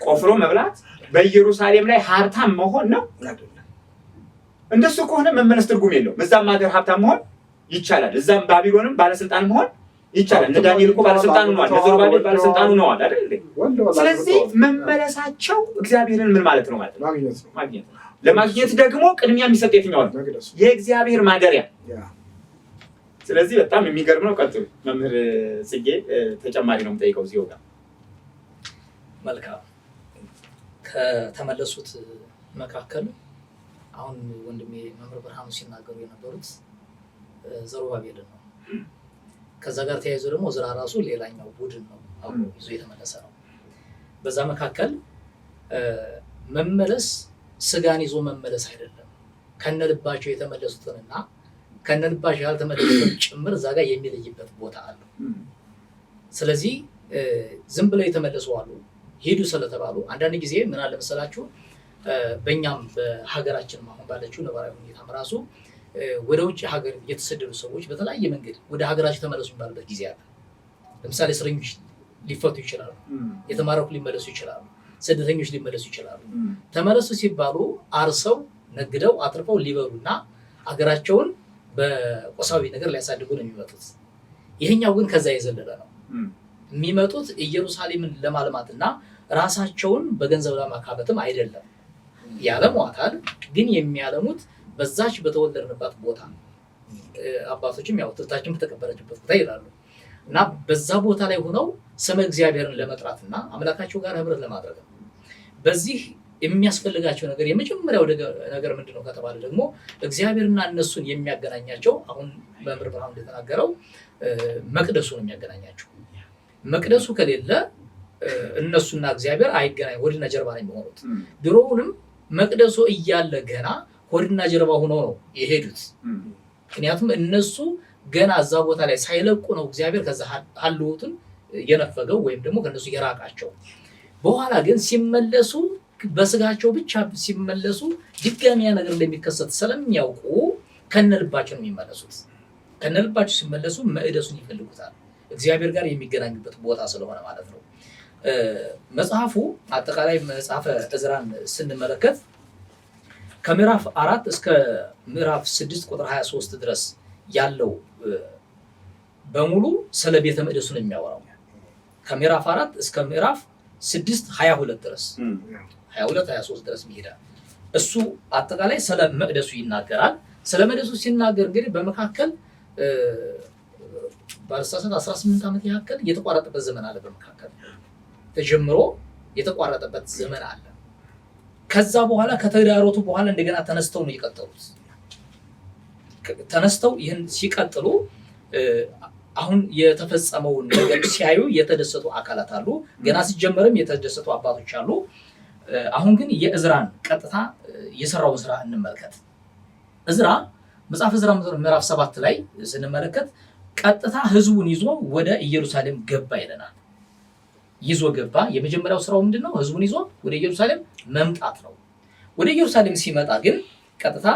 A: ቆፍሮ መብላት፣ በኢየሩሳሌም ላይ ሀብታም መሆን ነው? እንደሱ ከሆነ መመለስ ትርጉም የለውም። እዛም ሀገር ሀብታም መሆን ይቻላል። እዛም ባቢሎንም ባለስልጣን መሆን ይቻላል። እነ ዳንኤል እኮ ባለስልጣኑ ነዋል፣ እነ ዘሩባቤል ባለስልጣኑ ነዋል አይደል? ስለዚህ መመለሳቸው እግዚአብሔርን ምን ማለት ነው ማለት ነው? ማግኘት ነው። ለማግኘት ደግሞ ቅድሚያ የሚሰጥ የትኛው ነው? የእግዚአብሔር ማደሪያ። ስለዚህ በጣም የሚገርም ነው። ቀጥሉ መምህር ጽጌ፣ ተጨማሪ ነው የምጠይቀው እዚህ ጋር።
D: መልካም። ከተመለሱት መካከል አሁን ወንድሜ መምህር ብርሃኑ ሲናገሩ የነበሩት ዘሩባቤልን ነው። ከዛ ጋር ተያይዞ ደግሞ ዕዝራ ራሱ ሌላኛው ቡድን ነው አብሮ ይዞ የተመለሰ ነው። በዛ መካከል መመለስ ስጋን ይዞ መመለስ አይደለም። ከነልባቸው የተመለሱትንና ከነልባቸው ያልተመለሱትን ጭምር እዛ ጋር የሚለይበት ቦታ አለ። ስለዚህ ዝም ብለው የተመለሱ አሉ ሄዱ ስለተባሉ። አንዳንድ ጊዜ ምን አለ መሰላችሁ በእኛም በሀገራችን አሁን ባለችው ነባራዊ ሁኔታም ራሱ ወደ ውጭ ሀገር የተሰደዱ ሰዎች በተለያየ መንገድ ወደ ሀገራቸው ተመለሱ የሚባልበት ጊዜ አለ። ለምሳሌ እስረኞች ሊፈቱ ይችላሉ፣ የተማረኩ ሊመለሱ ይችላሉ፣ ስደተኞች ሊመለሱ ይችላሉ። ተመለሱ ሲባሉ አርሰው ነግደው አትርፈው ሊበሉና ሀገራቸውን በቆሳዊ ነገር ሊያሳድጉ ነው የሚመጡት። ይሄኛው ግን ከዛ የዘለለ ነው። የሚመጡት ኢየሩሳሌምን ለማልማትና ራሳቸውን በገንዘብ ለማካበትም አይደለም። ያለሟታል፣ ግን የሚያለሙት በዛች በተወለድንባት ቦታ አባቶችም ያው ትታችን በተቀበረችበት ቦታ ይላሉ እና በዛ ቦታ ላይ ሆነው ስመ እግዚአብሔርን ለመጥራትና አምላካቸው ጋር ህብረት ለማድረግ ነው። በዚህ የሚያስፈልጋቸው ነገር የመጀመሪያው ነገር ምንድነው ከተባለ ደግሞ እግዚአብሔርና እነሱን የሚያገናኛቸው አሁን መምህር ብርሃኑ እንደተናገረው መቅደሱ ነው የሚያገናኛቸው። መቅደሱ ከሌለ እነሱና እግዚአብሔር አይገናኝ፣ ወድና ጀርባ ነው የሚሆኑት። ድሮውንም መቅደሱ እያለ ገና ወድና ጀርባ ሆነው ነው የሄዱት። ምክንያቱም እነሱ ገና እዛ ቦታ ላይ ሳይለቁ ነው እግዚአብሔር ከዛ ሀልውትን የነፈገው ወይም ደግሞ ከነሱ የራቃቸው። በኋላ ግን ሲመለሱ በስጋቸው ብቻ ሲመለሱ ድጋሚ ያ ነገር እንደሚከሰት ስለሚያውቁ ከነልባቸው ነው የሚመለሱት። ከነልባቸው ሲመለሱ መቅደሱን ይፈልጉታል፣ እግዚአብሔር ጋር የሚገናኙበት ቦታ ስለሆነ ማለት ነው። መጽሐፉ አጠቃላይ መጽሐፈ ዕዝራን ስንመለከት ከምዕራፍ 4 እስከ ምዕራፍ 6 ቁጥር 23 ድረስ ያለው በሙሉ ስለ ቤተ መቅደሱ ነው የሚያወራው። ከምዕራፍ 4 እስከ ምዕራፍ 6 22 ድረስ 22 23 ድረስ ይሄዳል። እሱ አጠቃላይ ስለ መቅደሱ ይናገራል። ስለ መቅደሱ ሲናገር እንግዲህ በመካከል ባለሳሳት 18 ዓመት ያክል የተቋረጠበት ዘመን አለ። በመካከል ተጀምሮ የተቋረጠበት ዘመን አለ። ከዛ በኋላ ከተዳሮቱ በኋላ እንደገና ተነስተው ነው የቀጠሉት። ተነስተው ይህን ሲቀጥሉ አሁን የተፈጸመውን ነገር ሲያዩ የተደሰቱ አካላት አሉ። ገና ሲጀመርም የተደሰቱ አባቶች አሉ። አሁን ግን የዕዝራን ቀጥታ የሰራውን ስራ እንመልከት። ዕዝራ መጽሐፈ ዕዝራ ምዕራፍ 7 ላይ ስንመለከት ቀጥታ ህዝቡን ይዞ ወደ ኢየሩሳሌም ገባ ይለናል። ይዞ ገባ። የመጀመሪያው ስራው ምንድነው? ህዝቡን ይዞ ወደ ኢየሩሳሌም መምጣት ነው። ወደ ኢየሩሳሌም ሲመጣ ግን ቀጥታ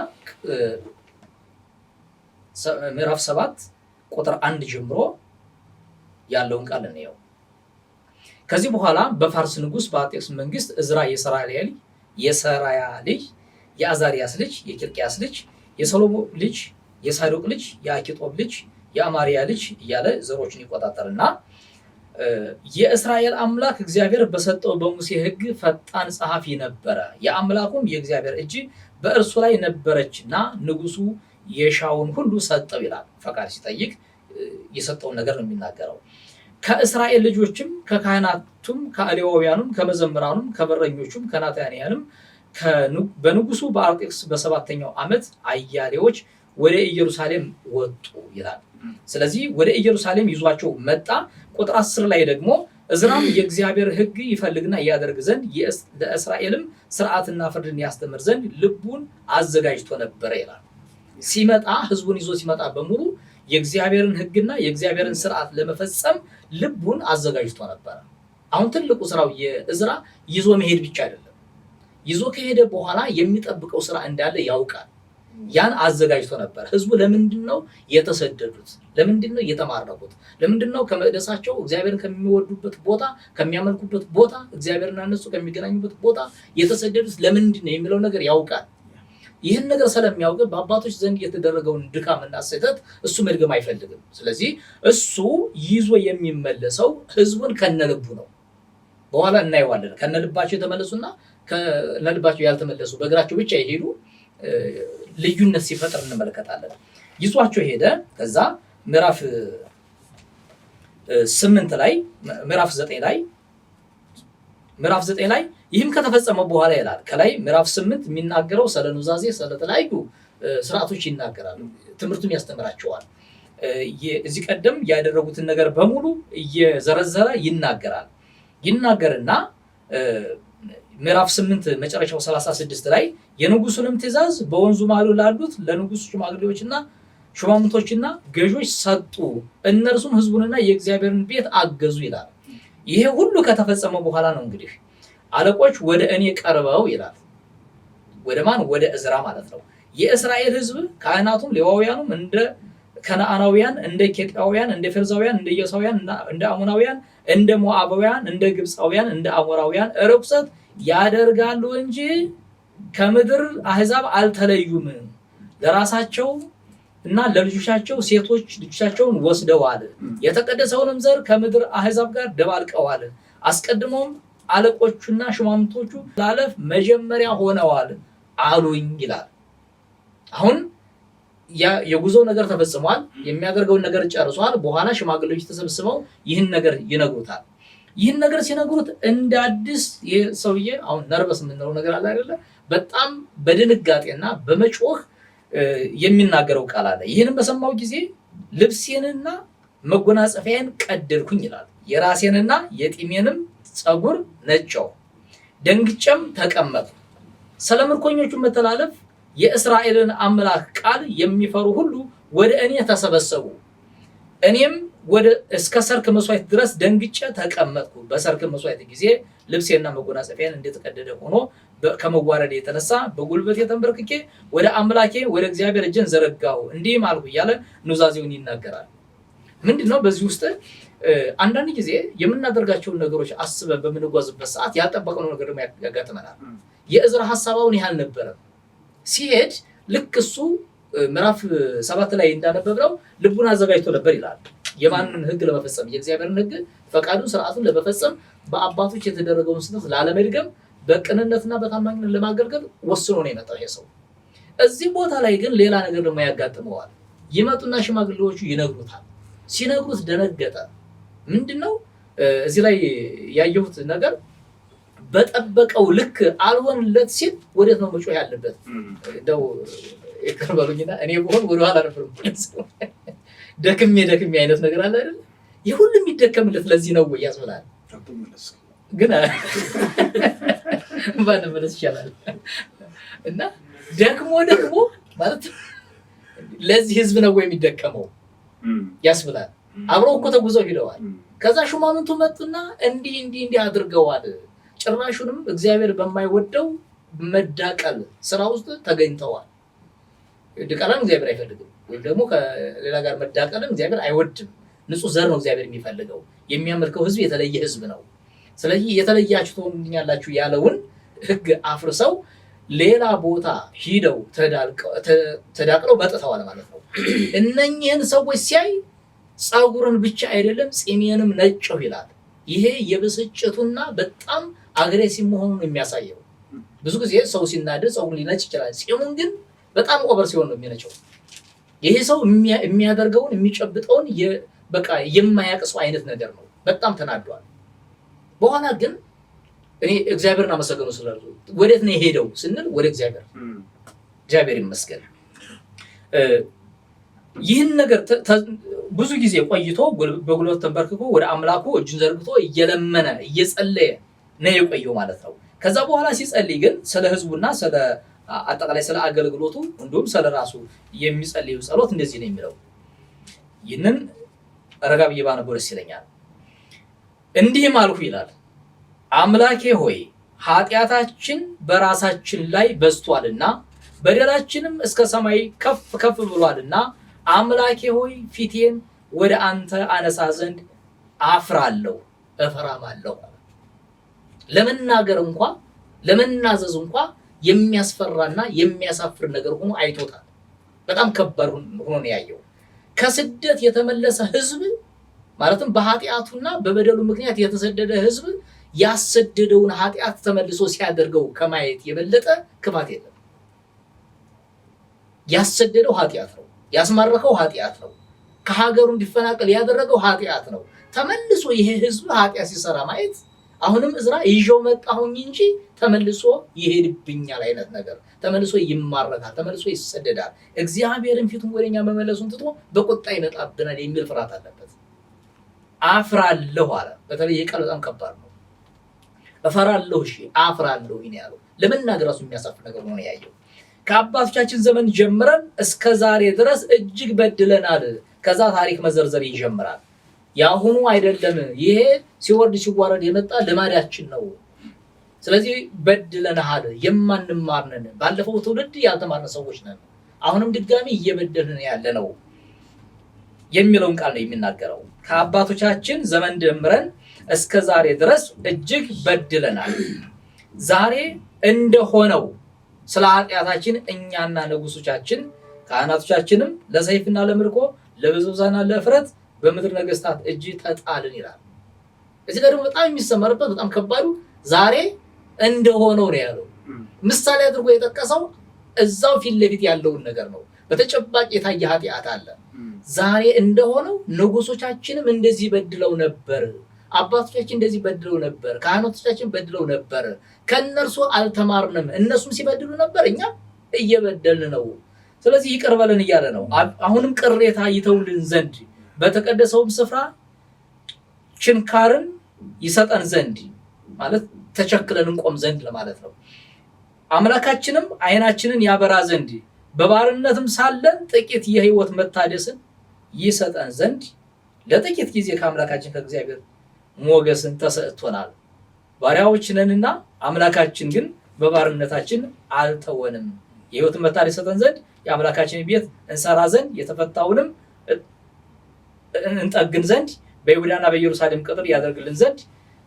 D: ምዕራፍ 7 ቁጥር 1 ጀምሮ ያለውን ቃል እንየው። ከዚህ በኋላ በፋርስ ንጉስ በአርጤክስስ መንግስት ዕዝራ የሰራያ ልጅ የአዛሪያስ ልጅ የኪልቅያስ ልጅ የሰሎሞን ልጅ የሳዶቅ ልጅ የአኪጦብ ልጅ የአማርያ ልጅ እያለ ዘሮችን ይቆጣጠርና የእስራኤል አምላክ እግዚአብሔር በሰጠው በሙሴ ሕግ ፈጣን ጸሐፊ ነበረ። የአምላኩም የእግዚአብሔር እጅ በእርሱ ላይ ነበረችና ንጉሱ የሻውን ሁሉ ሰጠው ይላል። ፈቃድ ሲጠይቅ የሰጠውን ነገር ነው የሚናገረው። ከእስራኤል ልጆችም ከካህናቱም ከሌዋውያኑም ከመዘምራኑም ከበረኞቹም ከናታንያንም በንጉሱ በአርጤክስስ በሰባተኛው ዓመት አያሌዎች ወደ ኢየሩሳሌም ወጡ ይላል። ስለዚህ ወደ ኢየሩሳሌም ይዟቸው መጣ። ቁጥር 10 ላይ ደግሞ እዝራም የእግዚአብሔር ሕግ ይፈልግና ያደርግ ዘንድ ለእስራኤልም ስርዓትና ፍርድን ያስተምር ዘንድ ልቡን አዘጋጅቶ ነበረ ይላል። ሲመጣ ህዝቡን ይዞ ሲመጣ በሙሉ የእግዚአብሔርን ሕግና የእግዚአብሔርን ስርዓት ለመፈጸም ልቡን አዘጋጅቶ ነበረ። አሁን ትልቁ ስራው የእዝራ ይዞ መሄድ ብቻ አይደለም። ይዞ ከሄደ በኋላ የሚጠብቀው ስራ እንዳለ ያውቃል። ያን አዘጋጅቶ ነበር። ህዝቡ ለምንድነው የተሰደዱት? ለምንድነው የተማረኩት? ለምንድነው ከመቅደሳቸው እግዚአብሔርን ከሚወዱበት ቦታ ከሚያመልኩበት ቦታ እግዚአብሔርና እነሱ ከሚገናኙበት ቦታ የተሰደዱት ለምንድነው የሚለው ነገር ያውቃል። ይህን ነገር ስለሚያውቅ በአባቶች ዘንድ የተደረገውን ድካምና ስህተት እሱ መድገም አይፈልግም። ስለዚህ እሱ ይዞ የሚመለሰው ህዝቡን ከነልቡ ነው። በኋላ እናየዋለን። ከነልባቸው የተመለሱና ከነልባቸው ያልተመለሱ በእግራቸው ብቻ የሄዱ ልዩነት ሲፈጥር እንመለከታለን። ይዟቸው ሄደ። ከዛ ምዕራፍ 9 ላይ ይህም ከተፈጸመ በኋላ ይላል። ከላይ ምዕራፍ 8 የሚናገረው ስለ ኑዛዜ ስለተለያዩ ስርዓቶች ይናገራል። ትምህርቱም ያስተምራቸዋል። እዚህ ቀደም ያደረጉትን ነገር በሙሉ እየዘረዘረ ይናገርና ምዕራፍ 8 መጨረሻው 36 ላይ የንጉሱንም ትእዛዝ በወንዙ ማዶ ላሉት ለንጉሱ ሽማግሌዎችና ሹማምንቶችና ገዦች ሰጡ። እነርሱም ህዝቡንና የእግዚአብሔርን ቤት አገዙ ይላል። ይሄ ሁሉ ከተፈጸመ በኋላ ነው እንግዲህ አለቆች ወደ እኔ ቀርበው ይላል። ወደ ማን? ወደ እዝራ ማለት ነው። የእስራኤል ህዝብ ካህናቱም ሌዋውያኑም እንደ ከነዓናውያን እንደ ኬጢያውያን እንደ ፌርዛውያን እንደ ኢያሳውያን እንደ አሞናውያን እንደ ሞዓባውያን እንደ ግብፃውያን እንደ አሞራውያን ርኩሰት ያደርጋሉ እንጂ ከምድር አህዛብ አልተለዩም። ለራሳቸው እና ለልጆቻቸው ሴቶች ልጆቻቸውን ወስደዋል። የተቀደሰውንም ዘር ከምድር አህዛብ ጋር ደባልቀዋል። አስቀድሞም አለቆቹና ሽማምንቶቹ ላለፍ መጀመሪያ ሆነዋል አሉኝ ይላል። አሁን የጉዞ ነገር ተፈጽሟል። የሚያደርገውን ነገር ጨርሷል። በኋላ ሽማግሌዎች ተሰብስበው ይህን ነገር ይነግሩታል። ይህን ነገር ሲነግሩት እንደ አዲስ ይህ ሰውዬ አሁን ነርቨስ የምንለው ነገር አለ አይደለ? በጣም በድንጋጤና በመጮህ የሚናገረው ቃል አለ። ይህንን በሰማው ጊዜ ልብሴንና መጎናጸፊያን ቀደድኩኝ ይላል። የራሴንና የጢሜንም ጸጉር ነጨው፣ ደንግጬም ተቀመጥኩ። ስለ ምርኮኞቹ መተላለፍ የእስራኤልን አምላክ ቃል የሚፈሩ ሁሉ ወደ እኔ ተሰበሰቡ። እኔም እስከ ሰርክ መስዋዕት ድረስ ደንግጬ ተቀመጥኩ። በሰርክ መስዋዕት ጊዜ ልብሴና መጎናጸፊያን እንደተቀደደ ሆኖ ከመዋረድ የተነሳ በጉልበት የተንበርክኬ ወደ አምላኬ ወደ እግዚአብሔር እጄን ዘረጋሁ፣ እንዲህም አልኩ እያለ ኑዛዜውን ይናገራል። ምንድነው? በዚህ ውስጥ አንዳንድ ጊዜ የምናደርጋቸውን ነገሮች አስበን በምንጓዝበት ሰዓት ያልጠበቅነው ነገር ደግሞ ያጋጥመናል። የእዝራ ሐሳባውን ያህል ነበረ። ሲሄድ ልክ እሱ ምዕራፍ 7 ላይ እንዳነበብነው ልቡን አዘጋጅቶ ነበር ይላል። የማንን ሕግ ለመፈጸም? የእግዚአብሔርን ሕግ ፈቃዱን፣ ስርዓቱን ለመፈጸም በአባቶች የተደረገውን ስህተት ላለመድገም በቅንነትና በታማኝነት ለማገልገል ወስኖ ነው የመጣው ይሄ ሰው። እዚህ ቦታ ላይ ግን ሌላ ነገር ደግሞ ያጋጥመዋል። ይመጡና ሽማግሌዎቹ ይነግሩታል። ሲነግሩት ደነገጠ። ምንድነው እዚህ ላይ ያየሁት ነገር? በጠበቀው ልክ አልሆንለት ሲል ወዴት ነው መጮህ ያለበት? እንደው ይከርባሉኝና እኔ ብሆን ወደኋላ ነበር ደክሜ አይነት ነገር አለ አይደል? የሁሉም የሚደከምለት ለዚህ ነው ወይ ያስብላል። ግን ባንመለስ ይሻላል። እና ደክሞ ማለት ለዚህ ህዝብ ነው ወይ የሚደከመው ያስብላል። አብረው እኮ ተጉዘው ሄደዋል። ከዛ ሹማምንቱ መጡና እንዲህ አድርገዋል። ጭራሹንም እግዚአብሔር በማይወደው መዳቀል ስራ ውስጥ ተገኝተዋል። ድቀላን እግዚአብሔር አይፈልግም፣ ወይም ደግሞ ከሌላ ጋር መዳቀልን እግዚአብሔር አይወድም። ንጹህ ዘር ነው እግዚአብሔር የሚፈልገው። የሚያመልከው ህዝብ የተለየ ህዝብ ነው። ስለዚህ የተለያችሁ ትሆኑልኛላችሁ ያለውን ህግ አፍርሰው ሌላ ቦታ ሂደው ተዳቅለው መጥተዋል ማለት ነው። እነኚህን ሰዎች ሲያይ ጸጉርን ብቻ አይደለም ጺሜንም ነጨው ይላል። ይሄ የብስጭቱና በጣም አግሬሲቭ መሆኑን የሚያሳየው። ብዙ ጊዜ ሰው ሲናደድ ጸጉሩን ሊነጭ ይችላል። ጺሙን ግን በጣም ኦቨር ሲሆን ነው የሚነጨው። ይሄ ሰው የሚያደርገውን የሚጨብጠውን በቃ የማያቅሰው አይነት ነገር ነው። በጣም ተናዷል። በኋላ ግን እኔ እግዚአብሔርን አመሰግነው ስላሉ ወዴት ነው የሄደው ስንል ወደ እግዚአብሔር ይመስገን። ይህን ነገር ብዙ ጊዜ ቆይቶ በጉልበት ተንበርክኮ ወደ አምላኩ እጁን ዘርግቶ እየለመነ እየጸለየ ነው የቆየው ማለት ነው። ከዛ በኋላ ሲጸልይ ግን ስለ ህዝቡና ስለ አጠቃላይ ስለ አገልግሎቱ እንዲሁም ስለ ራሱ የሚጸልየው ጸሎት እንደዚህ ነው የሚለው። ይህንን ረጋ ብዬ ባነበው ደስ ይለኛል። እንዲህም አልኩ ይላል፣ አምላኬ ሆይ ኃጢአታችን በራሳችን ላይ በዝቷልና በደላችንም እስከ ሰማይ ከፍ ከፍ ብሏልና አምላኬ ሆይ ፊቴን ወደ አንተ አነሳ ዘንድ አፍራለሁ እፈራማለሁ። ለመናገር እንኳን ለመናዘዝ እንኳን የሚያስፈራና የሚያሳፍር ነገር ሆኖ አይቶታል። በጣም ከባድ ሆኖ ነው ያየው። ከስደት የተመለሰ ህዝብ ማለትም በኃጢአቱና በበደሉ ምክንያት የተሰደደ ህዝብ ያሰደደውን ኃጢአት ተመልሶ ሲያደርገው ከማየት የበለጠ ክፋት የለም። ያሰደደው ኃጢአት ነው። ያስማረከው ኃጢአት ነው። ከሀገሩ እንዲፈናቀል ያደረገው ኃጢአት ነው። ተመልሶ ይሄ ህዝብ ኃጢአት ሲሰራ ማየት አሁንም እዝራ ይዤው መጣሁኝ እንጂ ተመልሶ ይሄድብኛል አይነት ነገር፣ ተመልሶ ይማረካል፣ ተመልሶ ይሰደዳል፣ እግዚአብሔርን ፊቱን ወደኛ መመለሱን ትቶ በቁጣ ይመጣብናል የሚል ፍርሃት አለበት። አፍራለሁ አለ። በተለይ የቃል በጣም ከባድ ነው። እፈራለሁ፣ እሺ አፍራለሁ ይሄን ያለው ለመናገር ራሱ የሚያሳፍር ነገር ሆኖ ያየው። ከአባቶቻችን ዘመን ጀምረን እስከ ዛሬ ድረስ እጅግ በድለናል። ከዛ ታሪክ መዘርዘር ይጀምራል። ያሁኑ አይደለም፣ ይሄ ሲወርድ ሲዋረድ የመጣ ልማዳችን ነው። ስለዚህ በድለናል፣ የማንማር ነን፣ ባለፈው ትውልድ ያልተማርን ሰዎች ነን፣ አሁንም ድጋሚ እየበደልን ያለ ነው የሚለውን ቃል ነው የሚናገረው። ከአባቶቻችን ዘመን ጀምረን እስከ ዛሬ ድረስ እጅግ በድለናል። ዛሬ እንደሆነው ስለ ኃጢአታችን እኛና ንጉሶቻችን ካህናቶቻችንም ለሰይፍና ለምርኮ ለብዝበዛና ለእፍረት በምድር ነገስታት እጅ ተጣልን ይላል። እዚህ ጋር ደግሞ በጣም የሚሰመርበት በጣም ከባዱ ዛሬ እንደሆነው ነው ያለው። ምሳሌ አድርጎ የጠቀሰው እዛው ፊት ለፊት ያለውን ነገር ነው። በተጨባጭ የታየ ኃጢአት አለ። ዛሬ እንደሆነው ንጉሶቻችንም እንደዚህ በድለው ነበር፣ አባቶቻችን እንደዚህ በድለው ነበር፣ ካህናቶቻችን በድለው ነበር፣ ከነርሱ አልተማርንም፣ እነሱም ሲበድሉ ነበር፣ እኛም እየበደልን ነው። ስለዚህ ይቅር በለን እያለ ነው። አሁንም ቅሬታ ይተውልን ዘንድ በተቀደሰውም ስፍራ ችንካርን ይሰጠን ዘንድ ማለት ተቸክለን እንቆም ዘንድ ለማለት ነው። አምላካችንም ዓይናችንን ያበራ ዘንድ በባርነትም ሳለን ጥቂት የህይወት መታደስን ይሰጠን ዘንድ ለጥቂት ጊዜ ከአምላካችን ከእግዚአብሔር ሞገስን ተሰጥቶናል። ባሪያዎች ነንና አምላካችን ግን በባርነታችን አልተወንም። የህይወት መታደስ ይሰጠን ዘንድ የአምላካችን ቤት እንሰራ ዘንድ የተፈታውንም እንጠግን ዘንድ በይሁዳና በኢየሩሳሌም ቅጥር ያደርግልን ዘንድ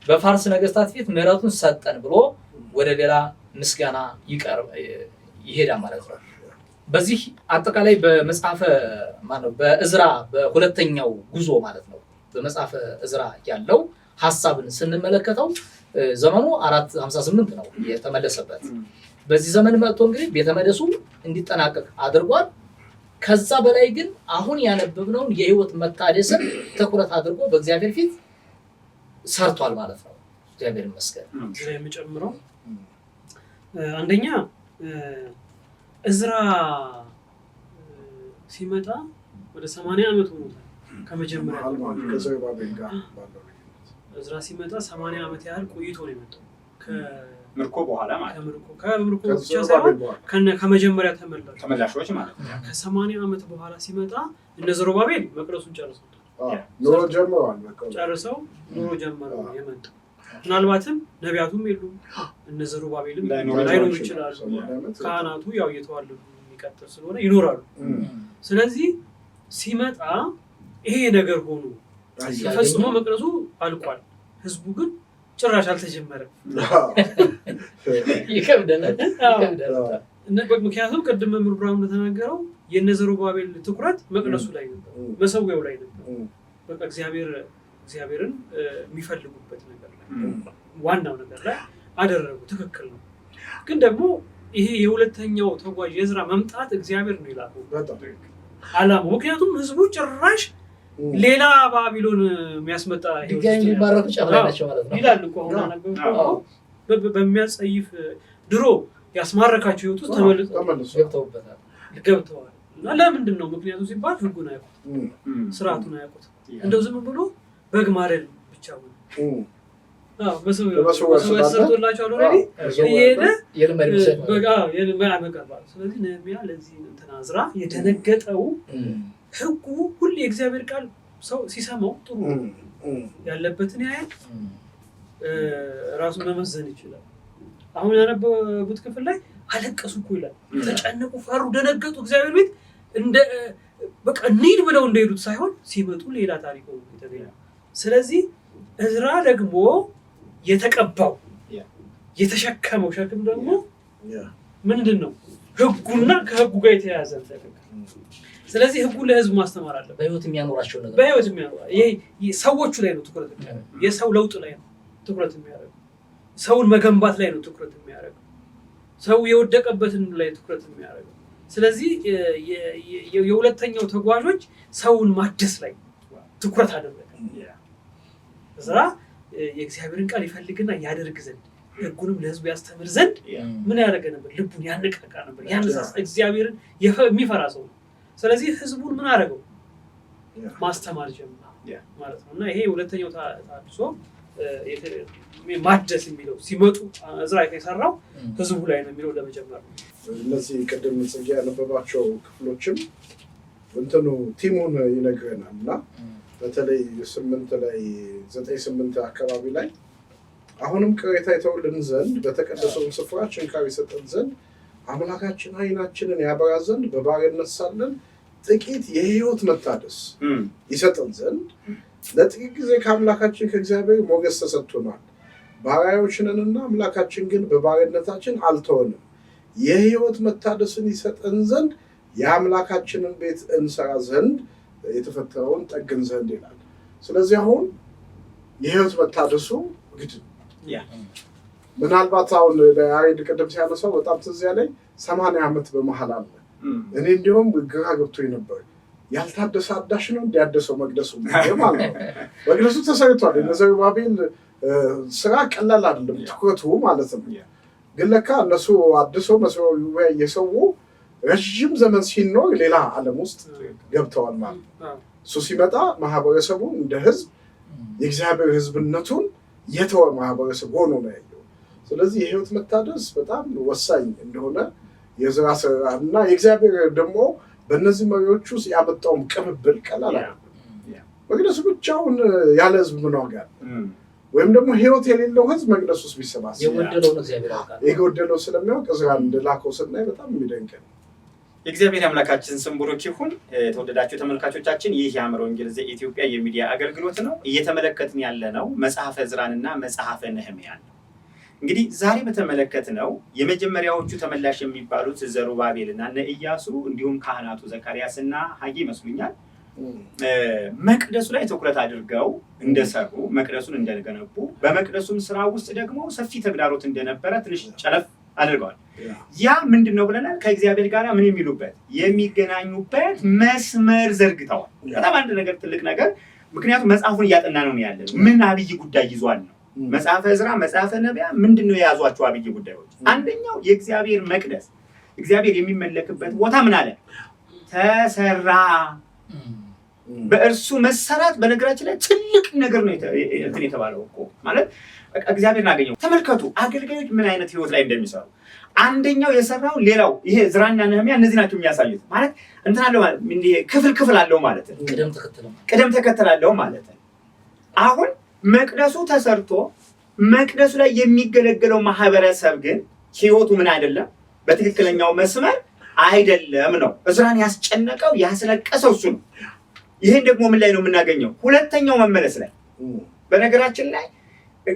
D: በፋርስ ነገስታት ፊት ምሕረቱን ሰጠን ብሎ ወደ ሌላ ምስጋና ይሄዳል ማለት ነው። በዚህ አጠቃላይ በመጽሐፈ በእዝራ በሁለተኛው ጉዞ ማለት ነው በመጽሐፈ እዝራ ያለው ሐሳብን ስንመለከተው ዘመኑ 458 ነው የተመለሰበት። በዚህ ዘመን መጥቶ እንግዲህ ቤተ መቅደሱ እንዲጠናቀቅ አድርጓል። ከዛ በላይ ግን አሁን ያነበብነውን የህይወት መታደስን ትኩረት አድርጎ በእግዚአብሔር ፊት ሰርቷል ማለት ነው። እግዚአብሔር ይመስገን።
B: እዚህ የምጨምረው አንደኛ እዝራ ሲመጣ ወደ 80 ዓመት ሆኖታል ከመጀመሪያ እዝራ ሲመጣ 80 ዓመት ያህል ቆይቶ ነው የመጣው።
A: ከምርኮ በኋላ ማለት
B: ከምርኮ ብቻ ሳይሆን ከመጀመሪያ
A: ተመላሾች ማለት ነው።
B: ከ80 ዓመት በኋላ ሲመጣ እነ ዘሩባቤል መቅደሱን ጨርሰው ኑሮ ጀምረው የመጣው። ምናልባትም ነቢያቱም የሉም፣ እነ ዘሩባቤልም ላይኖሩ ይችላሉ። ካህናቱ ያው እየተዋለዱ የሚቀጥል ስለሆነ ይኖራሉ። ስለዚህ ሲመጣ ይሄ ነገር ሆኖ ተፈጽሞ መቅደሱ አልቋል። ህዝቡ ግን ጭራሽ አልተጀመረም።
D: ይከብዳል።
B: ምክንያቱም ቅድም መምህር ብርሃኑ እንደተናገረው የነ ዘሩባቤል ትኩረት መቅደሱ ላይ ነበር፣ መሰዊያው ላይ ነበር። በቃ እግዚአብሔርን የሚፈልጉበት ነገር ላይ ዋናው ነገር ላይ አደረጉ። ትክክል ነው። ግን ደግሞ ይሄ የሁለተኛው ተጓዥ የዕዝራ መምጣት እግዚአብሔር ነው ይላሉ አላማው። ምክንያቱም ህዝቡ ጭራሽ ሌላ ባቢሎን የሚያስመጣ
D: ድጋሚ ሊባረኩ ጨምራቸው ማለት ነው
B: ይላል እኮ አሁን አነበብኩ። በሚያጸይፍ ድሮ ያስማረካቸው ህይወት ውስጥ ገብተዋል። እና ለምንድን ነው ምክንያቱ ሲባል ህጉን አያውቁት፣ ስርዓቱን አያውቁት። እንደው ዝም ብሎ በግ ማረድ ብቻ ነው። በሰው ሰርቶላቸዋል ኦልሬዲ እየሄደ ያመቀባል። ስለዚህ ነህምያ ለዚህ እንትና ዕዝራ የደነገጠው ህጉ ሁሌ የእግዚአብሔር ቃል ሰው ሲሰማው ጥሩ ያለበትን ያህል ራሱን መመዘን ይችላል። አሁን ያነበቡት ክፍል ላይ አለቀሱ እኮ ይላል። ተጨነቁ፣ ፈሩ፣ ደነገጡ። እግዚአብሔር ቤት እንደ በቃ እንሂድ ብለው እንደሄዱት ሳይሆን ሲመጡ ሌላ ታሪክ ነው የተገኘው። ስለዚህ ዕዝራ ደግሞ የተቀባው የተሸከመው ሸክም ደግሞ ምንድን ነው? ህጉና ከህጉ ጋር የተያያዘ ነገር። ስለዚህ ህጉ ለህዝብ ማስተማር አለ።
D: በህይወት የሚያኖራቸው ነገር
B: በህይወት የሚያኖራቸው ይሄ ሰዎቹ ላይ ነው ትኩረት የሚያደርገው። የሰው ለውጥ ላይ ነው ትኩረት የሚያደርገው። ሰውን መገንባት ላይ ነው ትኩረት የሚያደርገው። ሰው የወደቀበትን ላይ ትኩረት የሚያደርገው። ስለዚህ የሁለተኛው ተጓዦች ሰውን ማደስ ላይ ትኩረት አደረገ። ዕዝራ የእግዚአብሔርን ቃል ይፈልግና ያደርግ ዘንድ ህጉንም ለህዝቡ ያስተምር ዘንድ ምን ያደረገ ነበር? ልቡን ያነቃቃ ነበር። ያነሳሳ እግዚአብሔርን የሚፈራ ሰው ነው። ስለዚህ ህዝቡን ምን አደረገው? ማስተማር ጀመረ ማለት ነው። እና ይሄ ሁለተኛው ታድሶ ማደስ የሚለው ሲመጡ ዕዝራ የሰራው ህዝቡ ላይ ነው የሚለው ለመጀመር ነው።
C: እነዚህ ቅድም ጽጌ ያነበባቸው ክፍሎችም እንትኑ ቲሙን ይነግረናል እና በተለይ 8 ላይ 9-8 አካባቢ ላይ አሁንም ቅሬታ ይተውልን ዘንድ በተቀደሰው ስፍራ ችንካር ይሰጠን ዘንድ አምላካችን ዓይናችንን ያበራ ዘንድ በባርነት ሳለን ጥቂት የህይወት መታደስ ይሰጠን ዘንድ ለጥቂት ጊዜ ከአምላካችን ከእግዚአብሔር ሞገስ ተሰጥቶናል። ባሪያዎች ነንና አምላካችን ግን በባርነታችን አልተወንም። የህይወት መታደስን ይሰጠን ዘንድ የአምላካችንን ቤት እንሰራ ዘንድ የተፈጠረውን ጠግን ዘንድ ይላል። ስለዚህ አሁን የህይወት መታደሱ ግድ ምናልባት አሁን ያሬድ ቅድም ሲያነሳው በጣም ትዝ ያለኝ 80 ዓመት በመሀል አለ። እኔ እንዲሁም ግራ ገብቶኝ ነበር። ያልታደሰ አዳሽ ነው እንዲያደሰው መቅደሱ ማለት ነው። መቅደሱ ተሰርቷል። የዘሩባቤል ስራ ቀላል አይደለም፣ ትኩረቱ ማለት ነው። ግን ለካ እነሱ አድሰው መስዋዕት እየሰዉ ረዥም ዘመን ሲኖር ሌላ ዓለም ውስጥ ገብተዋል ማለት ነው። እሱ ሲመጣ ማህበረሰቡ እንደ ህዝብ የእግዚአብሔር ህዝብነቱን የተወ ማህበረሰብ ሆኖ ነው ያለው። ስለዚህ የህይወት መታደስ በጣም ወሳኝ እንደሆነ የዕዝራ ስራ እና የእግዚአብሔር ደግሞ በእነዚህ መሪዎች ውስጥ ያመጣውም ቅብብል ቀላል አይደለም። መቅደሱ ብቻውን ያለ ህዝብ ምን ዋጋ አለ? ወይም ደግሞ ህይወት የሌለው ህዝብ መቅደስ ውስጥ ቢሰባሰብ የጎደለው ስለሚያውቅ ዕዝራን እንደላከው ስናይ በጣም የሚደንቅ ነው።
A: የእግዚአብሔር አምላካችን ስም ቡሩክ ይሁን። ተወደዳችሁ ተመልካቾቻችን፣ ይህ የሐመር ወንጌል ዘኢትዮጵያ የሚዲያ አገልግሎት ነው። እየተመለከትን ያለነው መጽሐፈ ዕዝራንና መጽሐፈ ነህምያን ነው። እንግዲህ ዛሬ በተመለከትነው የመጀመሪያዎቹ ተመላሽ የሚባሉት ዘሩባቤልና እነ ኢያሱ እንዲሁም ካህናቱ ዘካርያስና ሐጌ ይመስሉኛል መቅደሱ ላይ ትኩረት አድርገው እንደሰሩ መቅደሱን እንደገነቡ በመቅደሱም ስራ ውስጥ ደግሞ ሰፊ ተግዳሮት እንደነበረ ትንሽ ጨለፍ አድርገዋል። ያ ምንድነው ብለናል? ከእግዚአብሔር ጋር ምን የሚሉበት የሚገናኙበት መስመር ዘርግተዋል። በጣም አንድ ነገር ትልቅ ነገር፣ ምክንያቱም መጽሐፉን እያጠና ነው ያለን። ምን አብይ ጉዳይ ይዟል ነው መጽሐፈ ዕዝራ መጽሐፈ ነህምያ ምንድነው የያዟቸው አብይ ጉዳዮች? አንደኛው የእግዚአብሔር መቅደስ እግዚአብሔር የሚመለክበት ቦታ ምን አለ ተሰራ። በእርሱ መሰራት በነገራችን ላይ ትልቅ ነገር ነው የተባለው እኮ ማለት እግዚአብሔርን አገኘው። ተመልከቱ አገልጋዮች ምን አይነት ህይወት ላይ እንደሚሰሩ። አንደኛው የሰራው ሌላው ይሄ ዕዝራና ነህምያ እነዚህ ናቸው የሚያሳዩት። ማለት እንትን አለው ማለት ክፍል አለው ማለት ነው። ቅደም ተከተል አለው ማለት ነው። አሁን መቅደሱ ተሰርቶ መቅደሱ ላይ የሚገለገለው ማህበረሰብ ግን ህይወቱ ምን አይደለም፣ በትክክለኛው መስመር አይደለም ነው። ዕዝራን ያስጨነቀው ያስለቀሰው እሱ ነው። ይሄን ደግሞ ምን ላይ ነው የምናገኘው? ሁለተኛው መመለስ ላይ። በነገራችን ላይ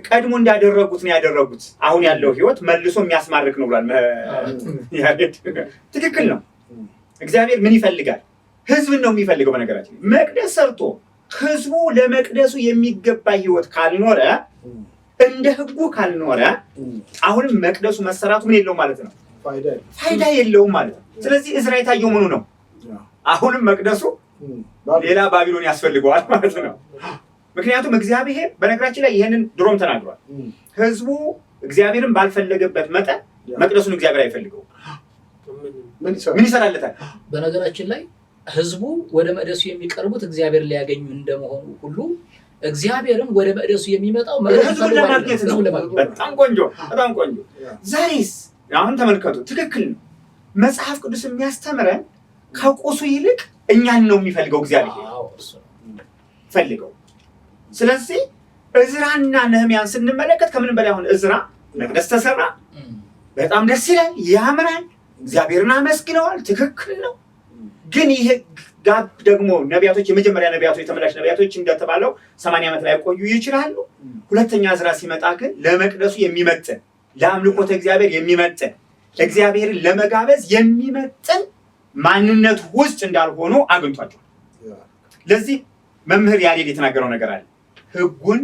A: ቀድሞ እንዳደረጉት ነው ያደረጉት። አሁን ያለው ህይወት መልሶ የሚያስማርክ ነው ብሏል ያሬድ። ትክክል ነው። እግዚአብሔር ምን ይፈልጋል? ህዝብን ነው የሚፈልገው። በነገራችን መቅደስ ሰርቶ ህዝቡ ለመቅደሱ የሚገባ ህይወት ካልኖረ እንደ ህጉ ካልኖረ አሁንም መቅደሱ መሰራቱ ምን የለውም ማለት ነው ፋይዳ የለውም ማለት ነው ስለዚህ እዝራ የታየው ምኑ ነው አሁንም መቅደሱ ሌላ ባቢሎን ያስፈልገዋል ማለት ነው ምክንያቱም እግዚአብሔር በነገራችን ላይ ይሄንን ድሮም ተናግሯል ህዝቡ እግዚአብሔርን ባልፈለገበት መጠን መቅደሱን እግዚአብሔር አይፈልገው ምን ይሰራለታል
D: በነገራችን ላይ ህዝቡ ወደ መቅደሱ የሚቀርቡት እግዚአብሔር ሊያገኙ እንደመሆኑ ሁሉ እግዚአብሔርም ወደ መቅደሱ የሚመጣው
A: ህዝቡን ለማግኘት ነው በጣም ቆንጆ ዛሬስ አሁን ተመልከቱ ትክክል ነው መጽሐፍ ቅዱስ የሚያስተምረን ከቁሱ ይልቅ እኛን ነው የሚፈልገው እግዚአብሔር ፈልገው ስለዚህ እዝራና ነህምያን ስንመለከት ከምንም በላይ አሁን እዝራ መቅደስ ተሰራ በጣም ደስ ይላል ያምራል እግዚአብሔርን አመስግነዋል ትክክል ነው ግን ይሄ ጋብ ደግሞ ነቢያቶች የመጀመሪያ ነቢያቶች ተመላሽ ነቢያቶች እንደተባለው 80 ዓመት ላይ ቆዩ ይችላሉ ሁለተኛ እዝራ ሲመጣ ግን ለመቅደሱ የሚመጥን ለአምልኮተ እግዚአብሔር የሚመጥን እግዚአብሔርን ለመጋበዝ የሚመጥን ማንነት ውስጥ እንዳልሆኑ አግኝቷቸው ለዚህ መምህር ያሬድ የተናገረው ነገር አለ ህጉን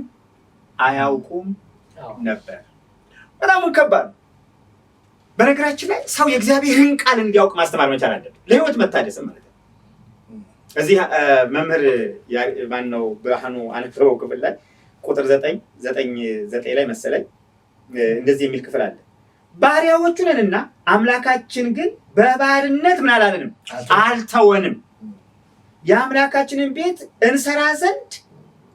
A: አያውቁም ነበር በጣም ከባድ በነገራችን ላይ ሰው የእግዚአብሔርን ቃል እንዲያውቅ ማስተማር መቻል አለበት ለህይወት መታደስ ማለት ነው እዚህ መምህር ማነው ብርሃኑ አነበበው ክፍል ላይ ቁጥር 9 ላይ መሰለኝ እንደዚህ የሚል ክፍል አለ ባሪያዎቹ ነንና አምላካችን ግን በባርነት ምን አላለንም አልተወንም የአምላካችንን ቤት እንሰራ ዘንድ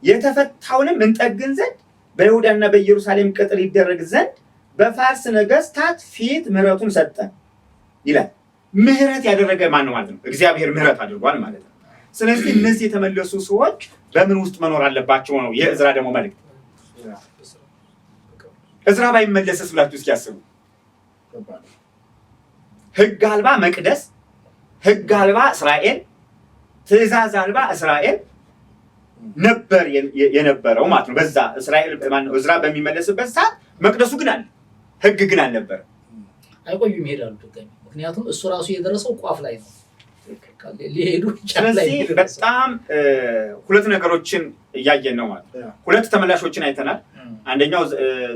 A: የተፈታውንም እንጠግን ዘንድ በይሁዳና በኢየሩሳሌም ቅጥር ይደረግ ዘንድ በፋርስ ነገስታት ፊት ምህረቱን ሰጠን ይላል ምህረት ያደረገ ማን ነው ማለት ነው እግዚአብሔር ምህረት አድርጓል ማለት ነው ስለዚህ እነዚህ የተመለሱ ሰዎች በምን ውስጥ መኖር አለባቸው ነው የእዝራ ደግሞ መልእክት እዝራ ባይመለስስ ብላችሁ እስኪ ያስቡ ህግ አልባ መቅደስ ህግ አልባ እስራኤል ትእዛዝ አልባ እስራኤል ነበር የነበረው ማለት ነው በዛ እስራኤል ማን ነው እዝራ በሚመለስበት ሰዓት መቅደሱ ግን አለ ህግ ግን አልነበረ
D: አይቆዩም ይሄዳሉ ድጋሚ ምክንያቱም እሱ ራሱ የደረሰው ቋፍ ላይ ነው ሊሄዱ
A: ስለዚህ በጣም ሁለት ነገሮችን እያየን ነው ማለት ሁለት ተመላሾችን አይተናል አንደኛው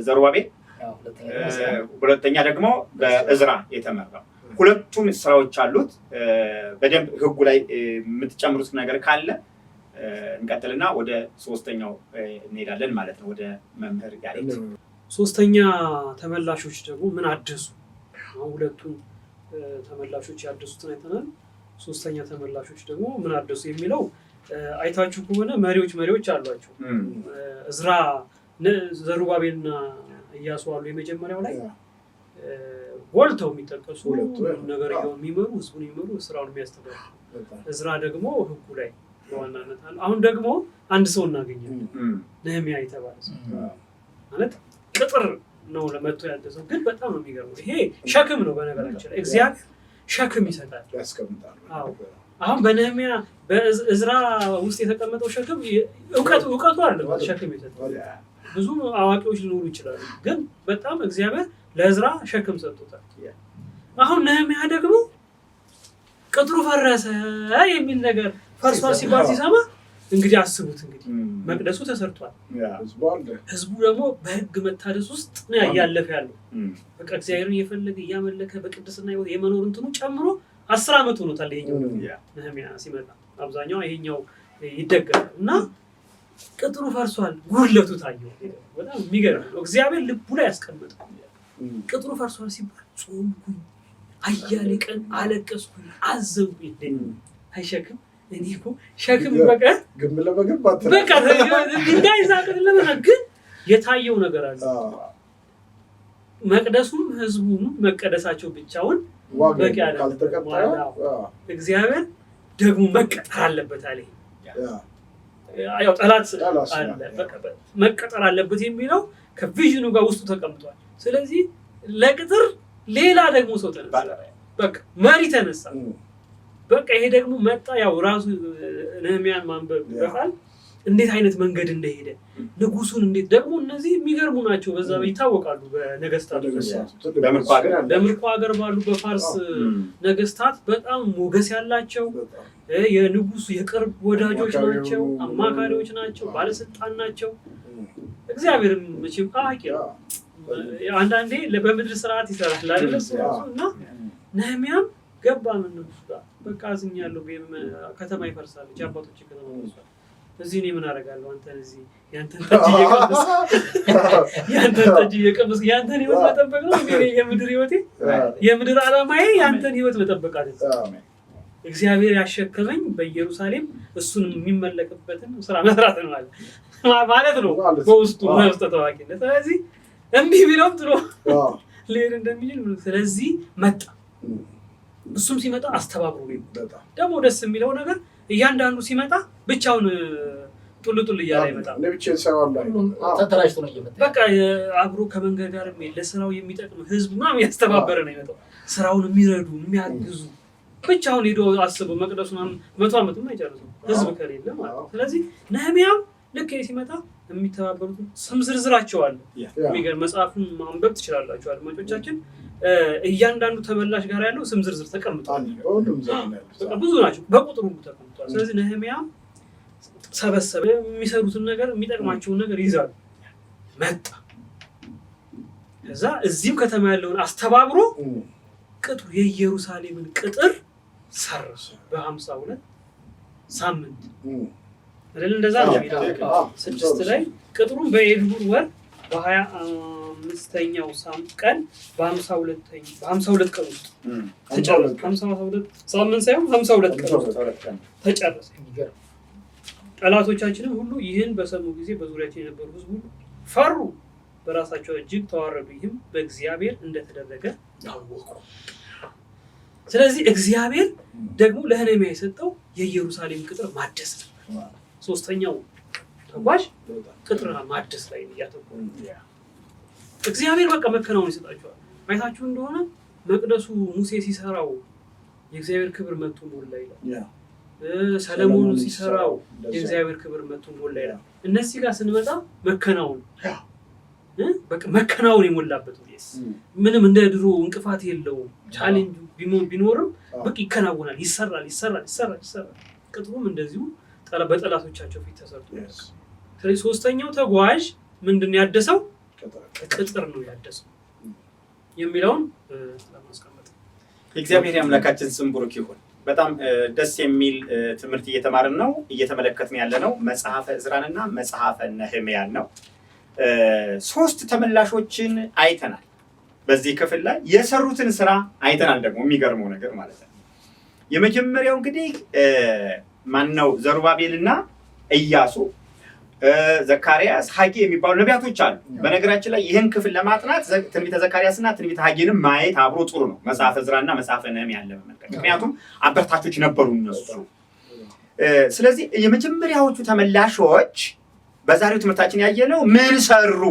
A: ዘሩባቤል ሁለተኛ ደግሞ በእዝራ የተመራው ሁለቱም ስራዎች አሉት በደንብ ህጉ ላይ የምትጨምሩት ነገር ካለ እንቀጥልና ወደ ሶስተኛው እንሄዳለን ማለት ነው ወደ መምህር ያሬድ
B: ሶስተኛ ተመላሾች ደግሞ ምን አደሱ አሁን ሁለቱም ተመላሾች ያደሱትን አይተናል ሶስተኛ ተመላሾች ደግሞ ምን አደሱ የሚለው አይታችሁ ከሆነ መሪዎች አሏቸው እዝራ ዘሩባቤልና ኢያሱ አሉ የመጀመሪያው ላይ ወልተው የሚጠቀሱ ነገር የሚመሩ ህዝቡን የሚመሩ ስራውን የሚያስተባብሩ እዝራ ደግሞ ህጉ ላይ በዋናነት አለ አሁን ደግሞ አንድ ሰው እናገኛለን ነህምያ የተባለ ማለት ቅጥር ነው ለመጥቶ ያደሰው ግን በጣም ነው የሚገርመው ይሄ ሸክም ነው በነገራችን ላይ እግዚአብሔር ሸክም ይሰጣል
C: ያስቀምጣል
B: አሁን በነህምያ በእዝራ ውስጥ የተቀመጠው ሸክም እውቀቱ አይደለም ሸክም ይሰጣል ብዙ አዋቂዎች ሊኖሩ ይችላሉ ግን በጣም እግዚአብሔር ለእዝራ ሸክም ሰጥቶታል አሁን ነህምያ ደግሞ ቅጥሩ ፈረሰ የሚል ነገር ፈርሷል ሲባል ሲሰማ እንግዲህ አስቡት እንግዲህ መቅደሱ ተሰርቷል ህዝቡ ደግሞ በህግ መታደስ ውስጥ ነው ያያለፈ ያለው በቃ እግዚአብሔርን እየፈለገ እያመለከ በቅድስና ህይወት የመኖር እንትኑ ጨምሮ 10 ዓመት ሆኖታል ይሄኛው ነህምያ ሲመጣ አብዛኛው ይሄኛው ይደገማል እና ቅጥሩ ፈርሷል ጉድለቱ ታየው በጣም የሚገርም ነው እግዚአብሔር ልቡ ላይ ያስቀመጠው ቅጥሩ ፈርሷል ሲባል ጾምኩኝ አያሌ ቀን አለቀስኩኝ አዘንኩኝ አይሸክም እኔ እኮ ሸክም በቃ
C: ግም ለመግብ
B: በቃ ድንጋይ ዛቅን ለምን ግን የታየው ነገር አለ መቅደሱም ህዝቡም መቀደሳቸው ብቻውን በቃ እግዚአብሔር ደግሞ መቀጠር አለበት አለ ያው ጠላት አለ በቃ መቀጠር አለበት የሚለው ከቪዥኑ ጋር ውስጡ ተቀምጧል ስለዚህ ለቅጥር ሌላ ደግሞ ሰው ተነሳ በቃ መሪ ተነሳ በቃ ይሄ ደግሞ መጣ ያው ራሱ ነህምያን ማንበብ ይበቃል እንዴት አይነት መንገድ እንደሄደ ንጉሱን እንዴት ደግሞ እነዚህ የሚገርሙ ናቸው። በዛ ይታወቃሉ በነገስታት በምርኮ ሀገር ባሉ በፋርስ ነገስታት በጣም ሞገስ ያላቸው የንጉሱ የቅርብ ወዳጆች ናቸው፣ አማካሪዎች ናቸው፣ ባለስልጣን ናቸው። እግዚአብሔርም መቼም አዋቂ ነው። አንዳንዴ በምድር ስርዓት ይሰራል አይደል? እና ነህምያም ገባ ምን ንጉሱ ጋር በቃ አዝኛለሁ፣ ከተማ ይፈርሳል፣ አባቶች ከተማ ይፈርሳል። እዚህ እኔ ምን አደርጋለሁ? አንተን እዚህ ያንተን ጠጅ እየቀመስክ ያንተን ህይወት መጠበቅ ነው የምድር ህይወቴ፣ የምድር ዓላማዬ ያንተን ህይወት መጠበቅ አይደለም። እግዚአብሔር ያሸከመኝ በኢየሩሳሌም እሱን የሚመለክበትን ስራ መስራት ነው ማለት ነው በውስጡ በውስጥ ታዋቂነት። ስለዚህ እምቢ ቢለውም ጥሎ ሊሄድ እንደሚችል ስለዚህ መጣ። እሱም ሲመጣ አስተባብሮ ነው። ደግሞ ደስ የሚለው ነገር እያንዳንዱ ሲመጣ ብቻውን ጡል እያለ ይመጣ
D: ተደራጅቶ ነው እየመጣ
B: በቃ አብሮ ከመንገድ ጋር ለስራው የሚጠቅም ህዝብ ምናምን ያስተባበረ ነው የመጣው። ስራውን የሚረዱ የሚያግዙ ብቻውን ሄዶ አስበው መቅደሱን 100 ዓመትም አይጨርሰው ህዝብ ከሌለ ማለት ነው። ስለዚህ ነህምያም ልክ ሲመጣ የሚተባበሩት ስም ዝርዝራቸው አለ። የሚገርም መጽሐፉን ማንበብ ትችላላችሁ አድማጮቻችን። እያንዳንዱ ተመላሽ ጋር ያለው ስም ዝርዝር ተቀምጧል። ብዙ ናቸው፣ በቁጥሩ ተቀምጧል። ስለዚህ ነህምያም ሰበሰበ፣ የሚሰሩትን ነገር የሚጠቅማቸውን ነገር ይዛሉ። መጣ ከዛ እዚህም ከተማ ያለውን አስተባብሮ ቅጥሩ የኢየሩሳሌምን ቅጥር ሰራ በ52 ሳምንት አይደል? እንደዛ ነው የሚለው 6 ላይ ቅጥሩን በኤልሁር ወር በ25ኛው ቀን በ52 ቀን ውስጥ ተጨረሰ። 52 ሳምንት ሳይሆን 52 ቀን ውስጥ ተጨረሰ። ጠላቶቻችንም ሁሉ ይህን በሰሙ ጊዜ በዙሪያቸው የነበሩ ህዝብ ሁሉ ፈሩ፣ በራሳቸው እጅግ ተዋረዱ። ይህም በእግዚአብሔር እንደተደረገ ታወቁ። ስለዚህ እግዚአብሔር ደግሞ ለነህምያ የሰጠው የኢየሩሳሌም ቅጥር ማደስ ነው። ሶስተኛው ተጓዥ ቅጥር ማደስ ላይ ያተኮረ እግዚአብሔር በቃ መከናወን ይሰጣቸዋል። አይታችሁ እንደሆነ መቅደሱ ሙሴ ሲሰራው የእግዚአብሔር ክብር መጥቶ ሞላ ይላል። ሰለሞን ሲሰራው የእግዚአብሔር ክብር መጥቶ ሞላ ይላል። እነዚህ ጋር ስንመጣ መከናወን በቃ መከናወን የሞላበት ነው። ምንም እንደ ድሮ እንቅፋት የለውም። ቻሌንጅ ቢኖርም በቃ ይከናወናል፣ ይሰራል። ቅጥሩም እንደዚሁ በጠላቶቻቸው ፊት ተሰርቶ። ስለዚህ ሶስተኛው ተጓዥ ምንድን ያደሰው? ቅጥር ነው ያደሰው የሚለውን ለማስቀመጥ
A: የእግዚአብሔር አምላካችን ስም ብሩክ ይሁን። በጣም ደስ የሚል ትምህርት እየተማርን ነው፣ እየተመለከትን ያለ ነው መጽሐፈ ዕዝራንና መጽሐፈ ነህምያን ነው። 3 ተመላሾችን አይተናል። በዚህ ክፍል ላይ የሰሩትን ስራ አይተናል። ደግሞ የሚገርመው ነገር ማለት ነው የመጀመሪያው እንግዲህ ማነው? ዘሩባቤልና ኢያሱ፣ ዘካርያስ፣ ሐጌ የሚባሉ ነቢያቶች አሉ። በነገራችን ላይ ይህን ክፍል ለማጥናት ትንቢተ ዘካርያስና ትንቢተ ሐጌንም ማየት አብሮ ጥሩ ነው። መጽሐፈ ዕዝራና መጽሐፈ ነህምያን ለመመልከት፣ ምክንያቱም አበርታቾች ነበሩ እነሱ። ስለዚህ የመጀመሪያዎቹ ተመላሾች በዛሬው ትምህርታችን ያየነው ምን ሰሩ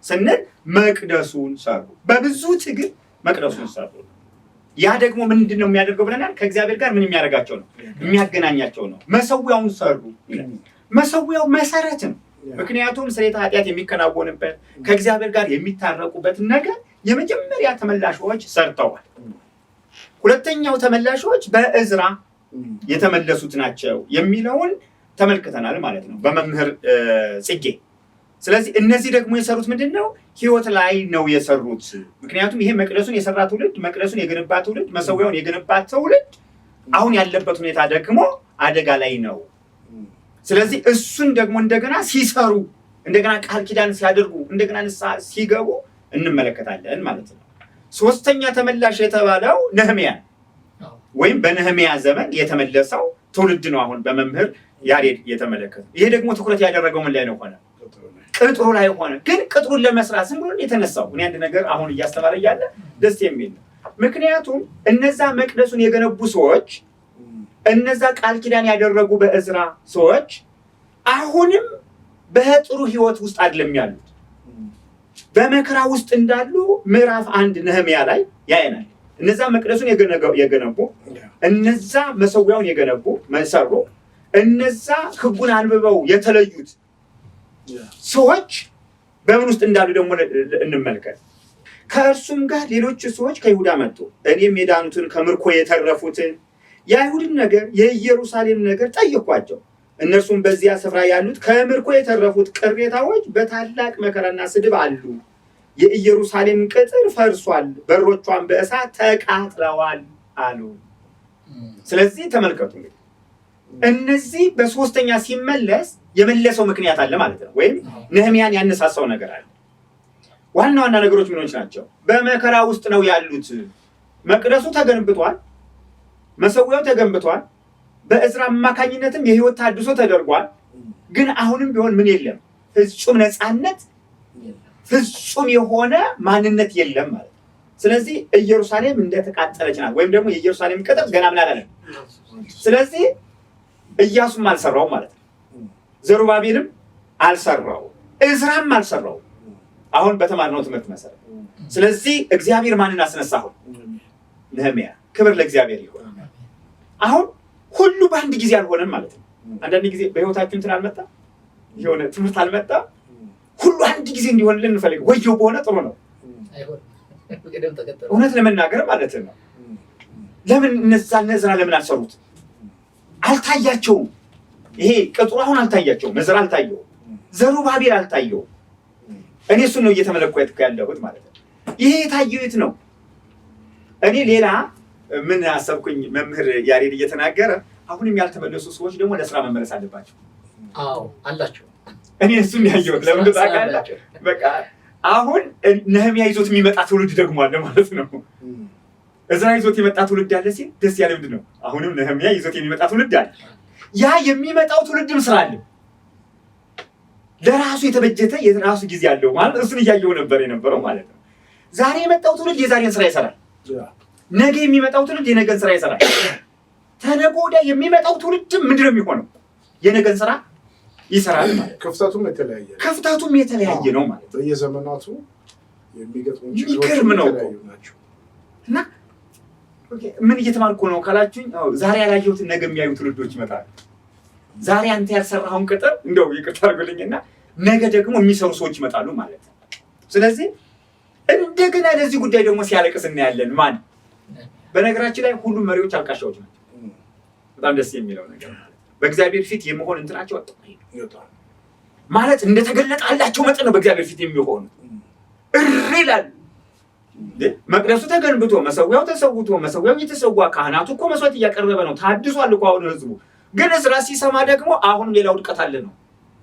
A: ስንል መቅደሱን ሰሩ። በብዙ ትግል መቅደሱን ሰሩ። ያ ደግሞ ምንድን ነው የሚያደርገው ብለናል? ከእግዚአብሔር ጋር ምን የሚያደርጋቸው ነው? የሚያገናኛቸው ነው። መሰዊያውን ሰሩ። መሰዊያው መሰረት ነው። ምክንያቱም ስርየተ ኃጢአት የሚከናወንበት ከእግዚአብሔር ጋር የሚታረቁበትን ነገር የመጀመሪያ ተመላሾች ሰርተዋል። ሁለተኛው ተመላሾች በዕዝራ የተመለሱት ናቸው የሚለውን ተመልክተናል ማለት ነው በመምህር ጽጌ። ስለዚህ እነዚህ ደግሞ የሰሩት ምንድን ነው? ህይወት ላይ ነው የሰሩት። ምክንያቱም ይሄ መቅደሱን የሰራ ትውልድ፣ መቅደሱን የገነባ ትውልድ፣ መሰዊያውን የገነባ ትውልድ አሁን ያለበት ሁኔታ ደግሞ አደጋ ላይ ነው። ስለዚህ እሱን ደግሞ እንደገና ሲሰሩ፣ እንደገና ቃል ኪዳን ሲያደርጉ፣ እንደገና ንስሐ ሲገቡ እንመለከታለን ማለት ነው። ሶስተኛ ተመላሽ የተባለው ነህምያ ወይም በነህምያ ዘመን የተመለሰው ትውልድ ነው አሁን በመምህር ያሬድ የተመለከተው። ይሄ ደግሞ ትኩረት ያደረገው ምን ላይ ነው? ሆነ ቅጥሩ ላይ ሆነ። ግን ቅጥሩን ለመስራት ዝም ብሎ የተነሳው እኔ አንድ ነገር አሁን እያስተማረ እያለ ደስ የሚል ነው። ምክንያቱም እነዛ መቅደሱን የገነቡ ሰዎች፣ እነዛ ቃል ኪዳን ያደረጉ በዕዝራ ሰዎች አሁንም በጥሩ ህይወት ውስጥ አይደለም ያሉት፣ በመከራ ውስጥ እንዳሉ ምዕራፍ 1 ነህምያ ላይ ያየናል። እነዛ መቅደሱን የገነቡ፣ እነዛ መሰዊያውን የገነቡ መሰሩ፣ እነዛ ሕጉን አንብበው የተለዩት ሰዎች በምን ውስጥ እንዳሉ ደግሞ እንመልከት። ከእርሱም ጋር ሌሎች ሰዎች ከይሁዳ መጡ። እኔም የዳኑትን ከምርኮ የተረፉትን የአይሁድን ነገር የኢየሩሳሌም ነገር ጠየኳቸው። እነርሱም በዚያ ስፍራ ያሉት ከምርኮ የተረፉት ቅሬታዎች በታላቅ መከራና ስድብ አሉ። የኢየሩሳሌም ቅጥር ፈርሷል፣ በሮቿን በእሳት ተቃጥለዋል አሉ። ስለዚህ ተመልከቱ እንግዲህ እነዚህ በሶስተኛ ሲመለስ የመለሰው ምክንያት አለ ማለት ነው። ወይም ነህምያን ያነሳሳው ነገር አለ። ዋና ዋና ነገሮች ምኖች ናቸው? በመከራ ውስጥ ነው ያሉት። መቅደሱ ተገንብቷል፣ መሰዊያው ተገንብቷል፣ በእዝራ አማካኝነትም የህይወት ታድሶ ተደርጓል። ግን አሁንም ቢሆን ምን የለም? ፍጹም ነፃነት፣ ፍጹም የሆነ ማንነት የለም ማለት ነው። ስለዚህ ኢየሩሳሌም እንደተቃጠለች ናት፣ ወይም ደግሞ የኢየሩሳሌም ቅጥር ገና ምን አላለም። ስለዚህ ኢያሱም አልሰራው ማለት ነው። ዘሩባቤልም አልሰራው፣ እዝራም አልሰራው። አሁን በተማርነው ትምህርት መሰረት ስለዚህ እግዚአብሔር ማንን አስነሳሁ? ነህምያ። ክብር ለእግዚአብሔር ይሁን። አሁን ሁሉ በአንድ ጊዜ አልሆነም ማለት ነው። አንዳንድ ጊዜ በህይወታችሁ እንትን አልመጣ የሆነ ትምህርት አልመጣ ሁሉ አንድ ጊዜ እንዲሆንልን እንፈልግ ወየው በሆነ ጥሩ ነው እውነት ለመናገር ማለት ነው። ለምን እነዛ ለምን አልሰሩት? አልታያቸውም። ይሄ ቅጥሩ አሁን አልታያቸውም። እዝራ አልታየው፣ ዘሩባቤል አልታየው። እኔ እሱን ነው እየተመለከትኩ ያለሁት ማለት ነው። ይሄ የታየው የት ነው? እኔ ሌላ ምን አሰብኩኝ? መምህር ያሬድ እየተናገረ አሁንም ያልተመለሱ ሰዎች ደግሞ ለስራ መመለስ አለባቸው።
D: አዎ አላቸው።
A: እኔ እሱን ያየሁት ለምን ታውቃለህ? በቃ አሁን ነህምያ ይዞት የሚመጣ ትውልድ ደግሞ አለ ማለት ነው። እዝራ ይዞት የመጣ ትውልድ አለ ሲል ደስ ያለ ምንድን ነው? አሁንም ነህምያ ይዞት የሚመጣ ትውልድ አለ። ያ የሚመጣው ትውልድም ስራ አለ፣ ለራሱ የተበጀተ የራሱ ጊዜ አለው ማለት እሱን እያየው ነበር የነበረው ማለት ነው። ዛሬ የመጣው ትውልድ የዛሬን ስራ ይሰራል። ነገ የሚመጣው ትውልድ የነገን ስራ ይሰራል። ተነገ ወዲያ የሚመጣው ትውልድ ምንድነው የሚሆነው? የነገን ስራ ይሰራል ማለት። ክፍተቱም የተለያየ ነው ማለት።
C: በየዘመናቱ የሚገጥሙ
A: የሚገርም ነው እና ምን እየተማርኩ ነው ካላችሁኝ፣ ዛሬ ያላየሁትን ነገ የሚያዩ ትውልዶች ይመጣሉ። ዛሬ አንተ ያልሰራኸውን ቅጥር እንደው ይቅርታ አድርጉልኝና ነገ ደግሞ የሚሰሩ ሰዎች ይመጣሉ ማለት ነው። ስለዚህ እንደገና ለዚህ ጉዳይ ደግሞ ሲያለቅስ እናያለን። ማን? በነገራችን ላይ ሁሉም መሪዎች አልቃሻዎች ናቸው። በጣም ደስ የሚለው ነገር በእግዚአብሔር ፊት የመሆን እንትናቸው ወጣ ማለት እንደተገለጠላቸው መጠን ነው በእግዚአብሔር ፊት የሚሆኑ እሪ ይላሉ። መቅደሱ ተገንብቶ መሰዊያው ተሰውቶ መሰዊያው እየተሰዋ ካህናቱ እኮ መስዋዕት እያቀረበ ነው። ታድሷል እኮ አሁን ህዝቡ። ግን እዝራ ሲሰማ ደግሞ አሁን ሌላ ውድቀት አለ ነው።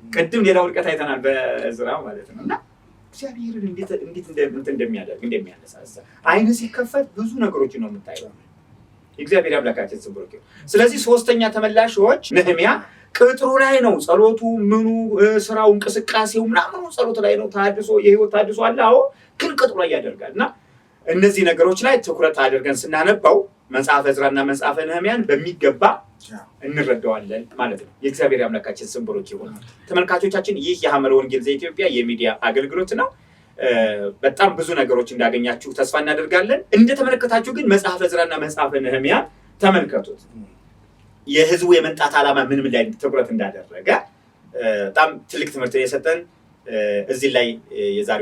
A: ቅድም ሌላ ውድቀት አይተናል በእዝራ ማለት ነው። እና እግዚአብሔርን እንዴት እንደሚያነሳሳ አይነ ሲከፈት ብዙ ነገሮችን ነው የምታየው። እግዚአብሔር አምላካችን ስም ብሩክ ይሁን። ስለዚህ ሶስተኛ ተመላሾች ነህምያ ቅጥሩ ላይ ነው ጸሎቱ፣ ምኑ ስራው፣ እንቅስቃሴው ምናምኑ ጸሎት ላይ ነው። ታድሶ የህይወት ታድሶ አለ። አዎ ግን ቅጥሩ ላይ ያደርጋልና እነዚህ ነገሮች ላይ ትኩረት አድርገን ስናነባው መጽሐፈ ዕዝራና መጽሐፈ ነህምያን በሚገባ እንረዳዋለን ማለት ነው። የእግዚአብሔር አምላካችን ስም ብሩክ ይሁን። ተመልካቾቻችን ይህ የሐመረ ወንጌል ዘኢትዮጵያ የሚዲያ አገልግሎት ነው። በጣም ብዙ ነገሮች እንዳገኛችሁ ተስፋ እናደርጋለን። እንደተመለከታችሁ ግን መጽሐፈ ዕዝራና መጽሐፈ ነህምያ ተመልከቱት። የህዝቡ የመንጣት ዓላማ ምን ላይ ትኩረት እንዳደረገ በጣም ትልቅ ትምህርት የሰጠን እዚህ ላይ የዛሬ